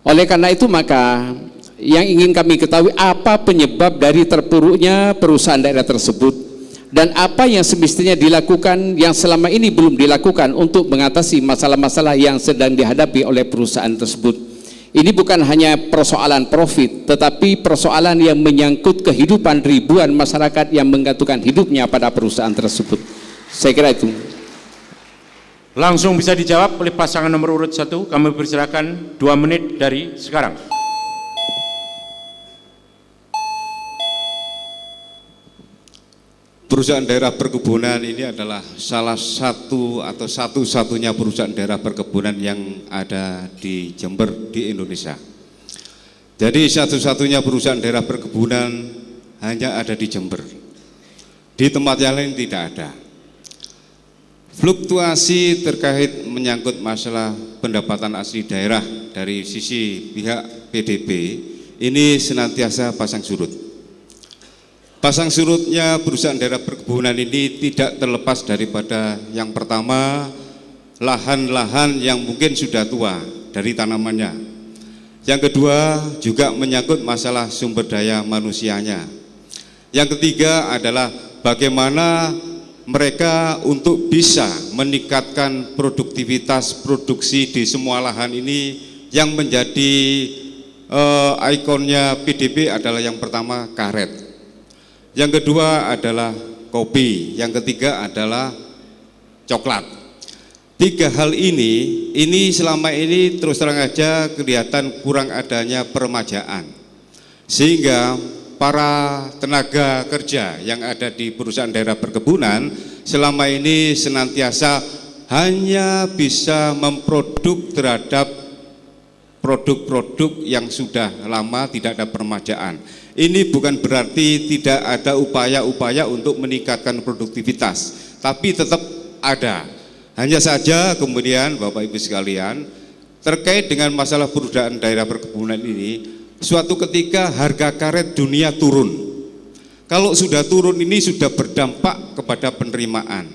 Oleh karena itu, maka yang ingin kami ketahui apa penyebab dari terpuruknya perusahaan daerah tersebut dan apa yang semestinya dilakukan yang selama ini belum dilakukan untuk mengatasi masalah-masalah yang sedang dihadapi oleh perusahaan tersebut. Ini bukan hanya persoalan profit, tetapi persoalan yang menyangkut kehidupan ribuan masyarakat yang menggantungkan hidupnya pada perusahaan tersebut. Saya kira itu. Langsung bisa dijawab oleh pasangan nomor urut 1. Kami persilakan 2 menit dari sekarang. Perusahaan daerah perkebunan ini adalah salah satu atau satu-satunya perusahaan daerah perkebunan yang ada di Jember di Indonesia. Jadi satu-satunya perusahaan daerah perkebunan hanya ada di Jember. Di tempat yang lain tidak ada. Fluktuasi terkait menyangkut masalah pendapatan asli daerah dari sisi pihak PDB ini senantiasa pasang surut. Pasang surutnya perusahaan daerah perkebunan ini tidak terlepas daripada yang pertama, lahan-lahan yang mungkin sudah tua dari tanamannya. Yang kedua juga menyangkut masalah sumber daya manusianya. Yang ketiga adalah bagaimana mereka untuk bisa meningkatkan produktivitas produksi di semua lahan ini. Yang menjadi ikonnya PDB adalah yang pertama karet. Yang kedua adalah kopi, yang ketiga adalah coklat. Tiga hal ini selama ini terus terang aja kelihatan kurang adanya peremajaan. Sehingga para tenaga kerja yang ada di perusahaan daerah perkebunan selama ini senantiasa hanya bisa memproduk terhadap produk-produk yang sudah lama tidak ada peremajaan. Ini bukan berarti tidak ada upaya-upaya untuk meningkatkan produktivitas, tapi tetap ada. Hanya saja kemudian Bapak Ibu sekalian, terkait dengan masalah perusahaan daerah perkebunan ini, suatu ketika harga karet dunia turun. Kalau sudah turun ini sudah berdampak kepada penerimaan.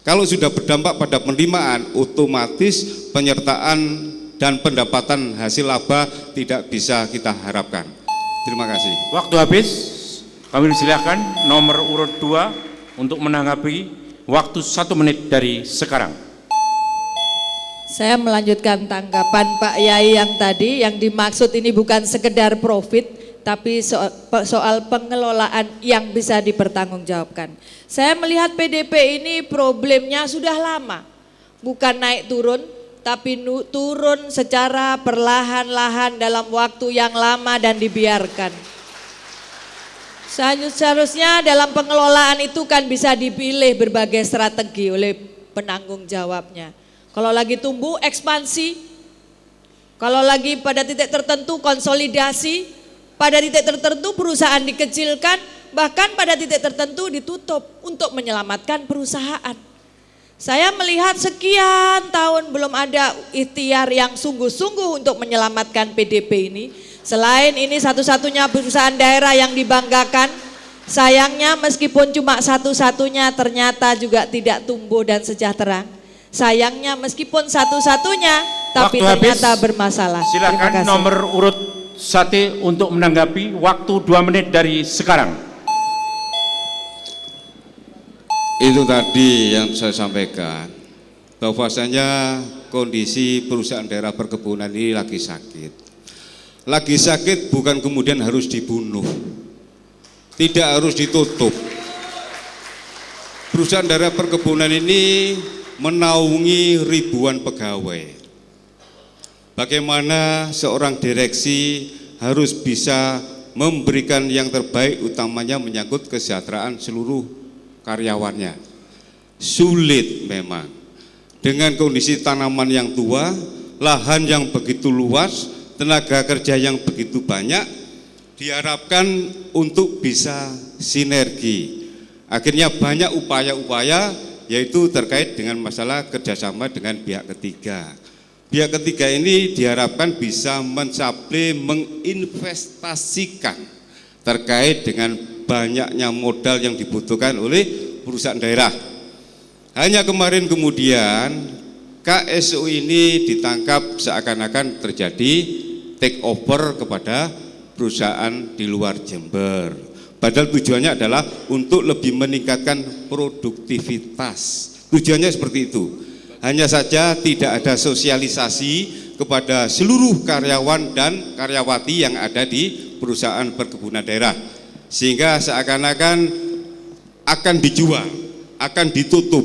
Kalau sudah berdampak pada penerimaan, otomatis penyertaan dan pendapatan hasil laba tidak bisa kita harapkan. Terima kasih. Waktu habis, kami silakan nomor urut 2 untuk menanggapi waktu 1 menit dari sekarang. Saya melanjutkan tanggapan Pak Yai yang tadi, yang dimaksud ini bukan sekedar profit, tapi soal pengelolaan yang bisa dipertanggungjawabkan. Saya melihat PDP ini problemnya sudah lama, bukan naik turun, tapi turun secara perlahan-lahan dalam waktu yang lama dan dibiarkan. Seharusnya dalam pengelolaan itu kan bisa dipilih berbagai strategi oleh penanggung jawabnya. Kalau lagi tumbuh ekspansi, kalau lagi pada titik tertentu konsolidasi, pada titik tertentu perusahaan dikecilkan, bahkan pada titik tertentu ditutup untuk menyelamatkan perusahaan. Saya melihat sekian tahun belum ada ikhtiar yang sungguh-sungguh untuk menyelamatkan PDP ini. Selain ini satu-satunya perusahaan daerah yang dibanggakan, sayangnya meskipun cuma satu-satunya ternyata juga tidak tumbuh dan sejahtera. Sayangnya meskipun satu-satunya tapi waktu ternyata habis. Bermasalah. Silakan nomor urut 1 untuk menanggapi waktu 2 menit dari sekarang. Itu tadi yang saya sampaikan, bahwasanya kondisi perusahaan daerah perkebunan ini lagi sakit. Lagi sakit bukan kemudian harus dibunuh, tidak harus ditutup. Perusahaan daerah perkebunan ini menaungi ribuan pegawai. Bagaimana seorang direksi harus bisa memberikan yang terbaik, utamanya menyangkut kesejahteraan seluruh karyawannya. Sulit memang dengan kondisi tanaman yang tua, lahan yang begitu luas, tenaga kerja yang begitu banyak, diharapkan untuk bisa sinergi. Akhirnya banyak upaya-upaya, yaitu terkait dengan masalah kerjasama dengan pihak ketiga. Pihak ketiga ini diharapkan bisa mensuplai, menginvestasikan terkait dengan banyaknya modal yang dibutuhkan oleh perusahaan daerah. Hanya kemarin kemudian KSU ini ditangkap seakan-akan terjadi take over kepada perusahaan di luar Jember. Padahal tujuannya adalah untuk lebih meningkatkan produktivitas. Tujuannya seperti itu. Hanya saja tidak ada sosialisasi kepada seluruh karyawan dan karyawati yang ada di perusahaan perkebunan daerah. Sehingga seakan-akan akan dijual, akan ditutup.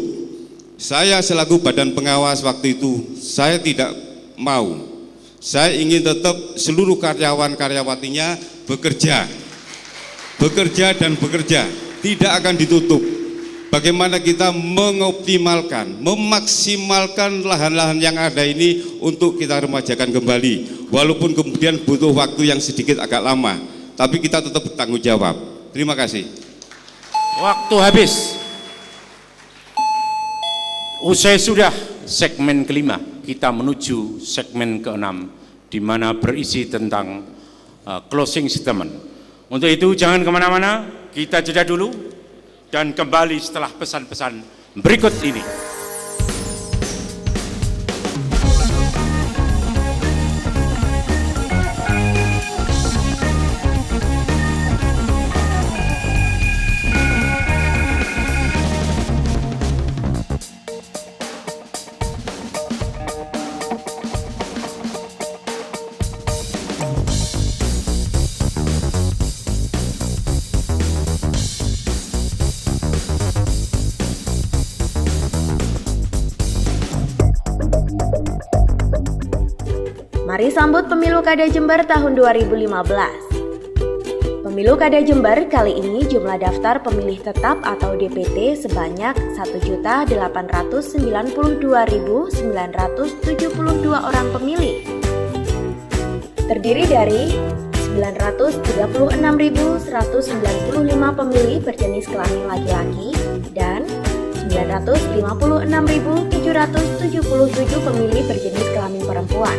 Saya selaku badan pengawas waktu itu, saya tidak mau. Saya ingin tetap seluruh karyawan-karyawatinya bekerja dan bekerja, tidak akan ditutup. bagaimana kita mengoptimalkan, memaksimalkan lahan-lahan yang ada ini untuk kita remajakan kembali. Walaupun kemudian butuh waktu yang sedikit agak lama, tapi kita tetap bertanggung jawab. Terima kasih. Waktu habis. Usai sudah segmen kelima, kita menuju segmen keenam, di mana berisi tentang closing statement. Untuk itu jangan kemana-mana, kita jeda dulu dan kembali setelah pesan-pesan berikut ini. Mari sambut Pemilu Kada Jember tahun 2015. Pemilu Kada Jember kali ini jumlah daftar pemilih tetap atau DPT sebanyak 1.892.972 orang pemilih. Terdiri dari 936.195 pemilih berjenis kelamin laki-laki dan 956.777 pemilih berjenis kelamin perempuan.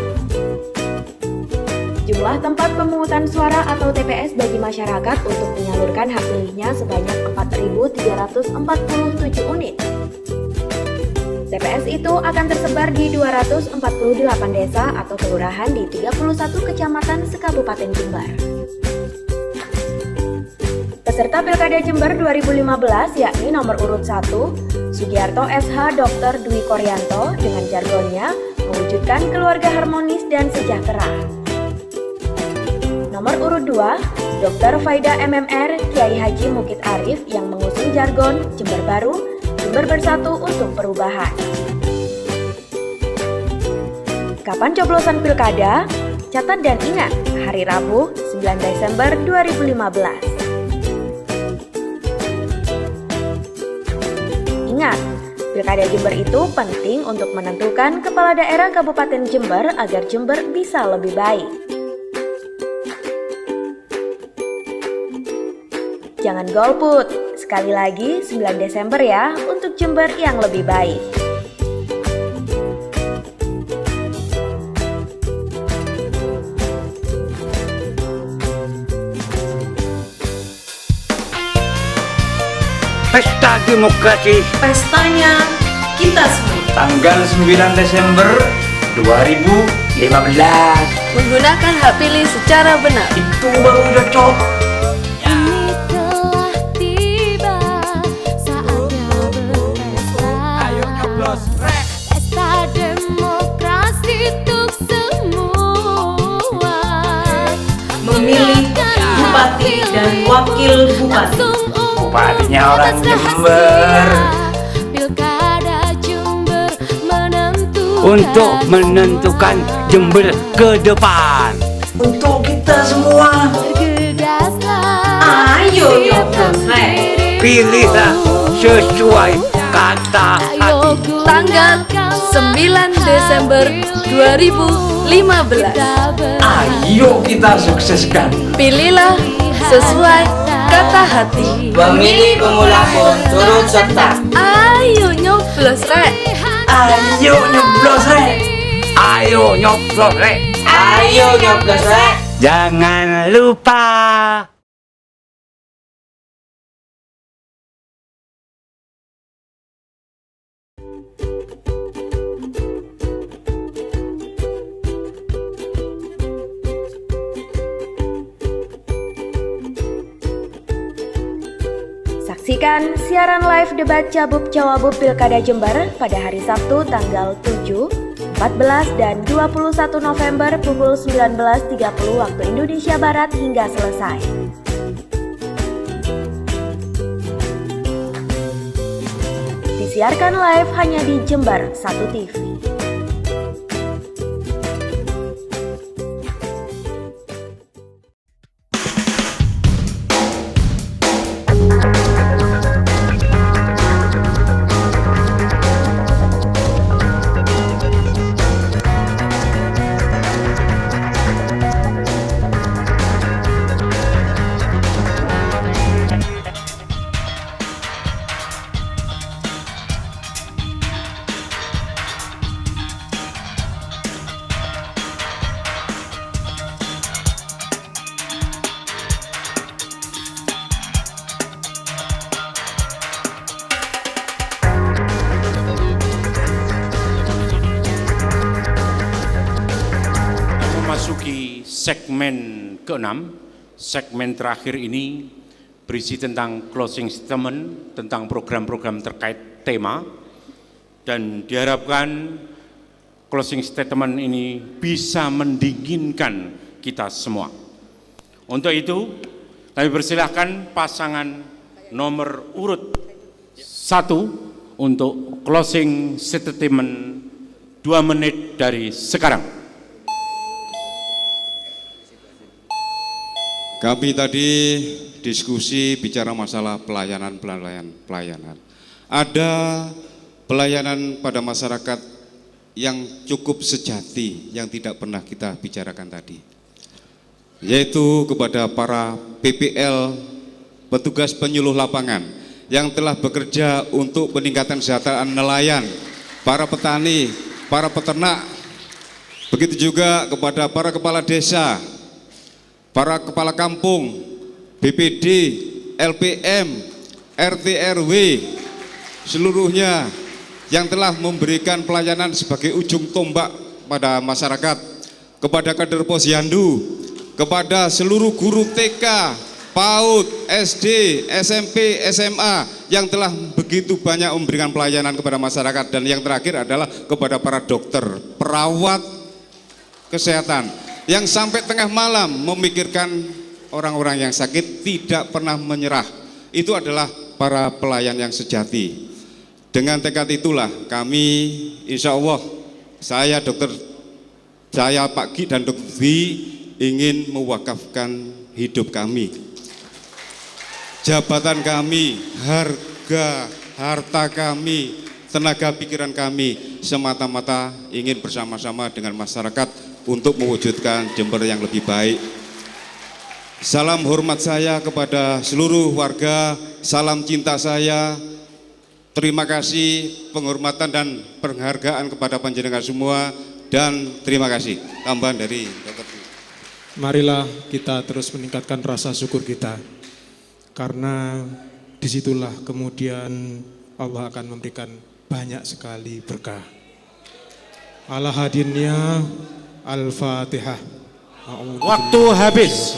Jumlah tempat pemungutan suara atau TPS bagi masyarakat untuk menyalurkan hak pilihnya sebanyak 4.347 unit. TPS itu akan tersebar di 248 desa atau kelurahan di 31 kecamatan se-Kabupaten Jember. Peserta Pilkada Jember 2015 yakni nomor urut 1, Sugiarto SH Dr. Dwi Koryanto dengan jargonnya mewujudkan keluarga harmonis dan sejahtera. Nomor urut 2, Dr. Faida MMR Kiai Haji Mukid Arif yang mengusung jargon Jember Baru, Jember Bersatu untuk Perubahan. Kapan coblosan pilkada? Catat dan ingat, hari Rabu 9 Desember 2015. Ingat, Pilkada Jember itu penting untuk menentukan kepala daerah Kabupaten Jember agar Jember bisa lebih baik. Jangan golput, sekali lagi 9 Desember ya untuk Jember yang lebih baik. Pesta Demokrasi, Pestanya kita semua. tanggal 9 Desember 2015. Menggunakan hak pilih secara benar. Itu baru cocok. Ini telah tiba saatnya berpesta. Ayo nyoblos rek. Pesta demokrasi untuk semua. Memilih bupati dan wakil bupati. Bupatinya orang Jember. Pilkada Jember Untuk menentukan Jember ke depan. Untuk kita semua. Ayo nyoblos rek. Pilihlah sesuai kata hati. Tanggal 9 Desember 2015. Ayo kita sukseskan. Pilihlah sesuai kata hati. Pemilih pemula pun turut serta. Ayo nyoblos rek. Ayo nyoblos rek. Ayo nyoblos rek. Ayo nyoblos rek. Jangan lupa. Saksikan siaran live debat Cabub Cawabub Pilkada Jember pada hari Sabtu tanggal 7, 14 dan 21 November pukul 19.30 waktu Indonesia Barat hingga selesai. Disiarkan live hanya di Jember 1 TV. memasuki segmen ke-6. Segmen terakhir ini berisi tentang closing statement, tentang program-program terkait tema, dan diharapkan closing statement ini bisa mendinginkan kita semua. Untuk itu, kami persilahkan pasangan nomor urut 1 untuk closing statement 2 menit dari sekarang. Kami tadi diskusi bicara masalah pelayanan. Ada pelayanan pada masyarakat yang cukup sejati yang tidak pernah kita bicarakan tadi, yaitu kepada para PPL, petugas penyuluh lapangan yang telah bekerja untuk peningkatan kesejahteraan nelayan, para petani, para peternak, begitu juga kepada para kepala desa, para kepala kampung, BPD, LPM, RT RW, seluruhnya yang telah memberikan pelayanan sebagai ujung tombak pada masyarakat, kepada kader Posyandu, kepada seluruh guru TK, PAUD, SD, SMP, SMA yang telah begitu banyak memberikan pelayanan kepada masyarakat, dan yang terakhir adalah kepada para dokter, perawat kesehatan yang sampai tengah malam memikirkan orang-orang yang sakit, tidak pernah menyerah. Itu adalah para pelayan yang sejati. Dengan tekad itulah kami, insya Allah, saya Pak Gi dan Dr. V ingin mewakafkan hidup kami, jabatan kami, harta kami, tenaga pikiran kami, semata-mata ingin bersama-sama dengan masyarakat untuk mewujudkan Jember yang lebih baik. Salam hormat saya kepada seluruh warga, salam cinta saya. Terima kasih penghormatan dan penghargaan kepada panjenengan semua, dan terima kasih. Tambahan dari Dr. Marilah kita terus meningkatkan rasa syukur kita, karena disitulah kemudian Allah akan memberikan banyak sekali berkah. Ala hadinnya Al-Fatihah. Waktu habis.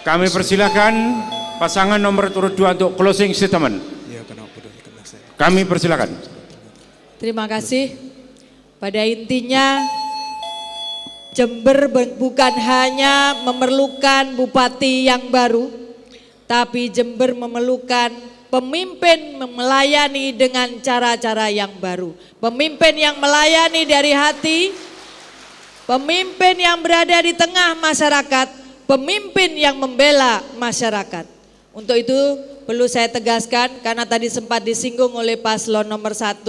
Kami persilakan pasangan nomor urut 2 untuk closing statement. Kami persilakan. Terima kasih. Pada intinya, Jember bukan hanya memerlukan bupati yang baru, tapi Jember memerlukan pemimpin melayani dengan cara-cara yang baru. Pemimpin yang melayani dari hati, pemimpin yang berada di tengah masyarakat, pemimpin yang membela masyarakat. Untuk itu perlu saya tegaskan, karena tadi sempat disinggung oleh paslon nomor 1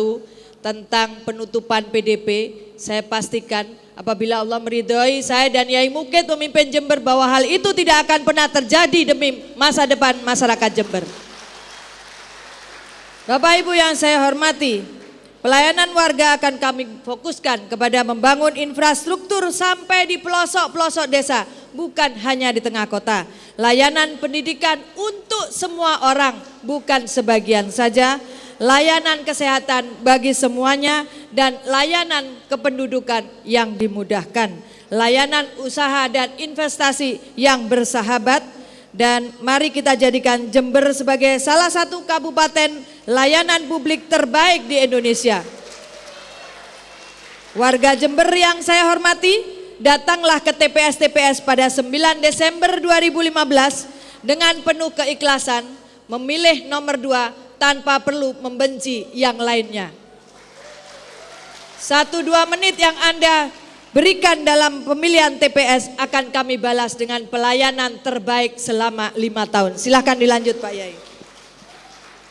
tentang penutupan PDP, saya pastikan apabila Allah meridhoi saya dan Yai Mukid memimpin Jember, bahwa hal itu tidak akan pernah terjadi demi masa depan masyarakat Jember. Bapak Ibu yang saya hormati, pelayanan warga akan kami fokuskan kepada membangun infrastruktur sampai di pelosok-pelosok desa, bukan hanya di tengah kota. Layanan pendidikan untuk semua orang, bukan sebagian saja. Layanan kesehatan bagi semuanya, dan layanan kependudukan yang dimudahkan. Layanan usaha dan investasi yang bersahabat. Dan mari kita jadikan Jember sebagai salah satu kabupaten layanan publik terbaik di Indonesia. Warga Jember yang saya hormati, datanglah ke TPS-TPS pada 9 Desember 2015 dengan penuh keikhlasan, memilih nomor 2 tanpa perlu membenci yang lainnya. 1-2 menit yang Anda berikan dalam pemilihan TPS akan kami balas dengan pelayanan terbaik selama 5 tahun. Silahkan dilanjut Pak Yai.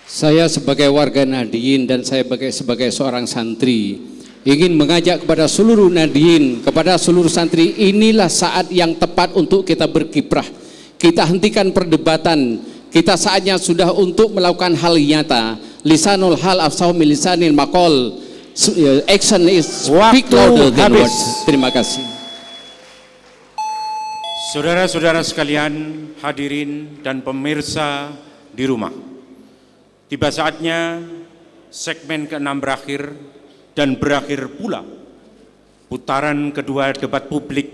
Saya sebagai warga Nahdien dan saya sebagai seorang santri ingin mengajak kepada seluruh Nahdien, kepada seluruh santri, inilah saat yang tepat untuk kita berkiprah. Kita hentikan perdebatan, kita saatnya sudah untuk melakukan hal nyata. Lisanul hal afsahu min lisanil maqal. Action is speak louder than words. Terima kasih. Saudara-saudara sekalian, hadirin dan pemirsa di rumah, tiba saatnya segmen ke-6 berakhir, dan berakhir pula putaran kedua debat publik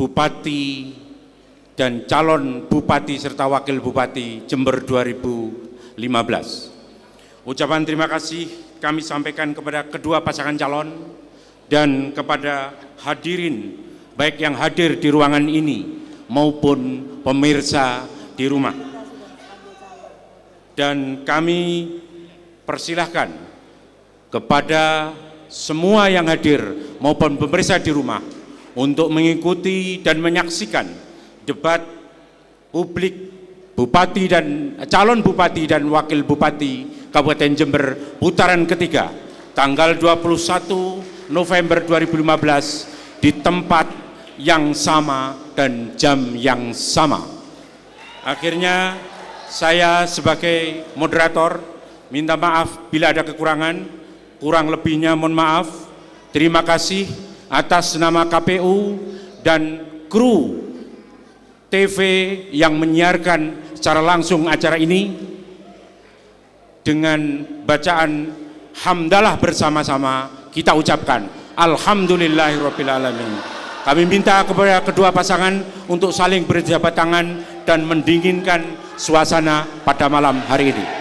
Bupati dan calon Bupati serta Wakil Bupati Jember 2015. Ucapan terima kasih kami sampaikan kepada kedua pasangan calon dan kepada hadirin baik yang hadir di ruangan ini maupun pemirsa di rumah. Dan kami persilahkan kepada semua yang hadir maupun pemirsa di rumah untuk mengikuti dan menyaksikan debat publik Bupati dan calon Bupati dan Wakil Bupati Kabupaten Jember putaran ketiga tanggal 21 November 2015 di tempat yang sama dan jam yang sama. Akhirnya saya sebagai moderator minta maaf bila ada kekurangan, kurang lebihnya mohon maaf. Terima kasih atas nama KPU dan kru TV yang menyiarkan secara langsung acara ini. Dengan bacaan hamdalah bersama-sama kita ucapkan Alhamdulillahirrabbilalamin. Kami minta kepada kedua pasangan untuk saling berjabat tangan dan mendinginkan suasana pada malam hari ini.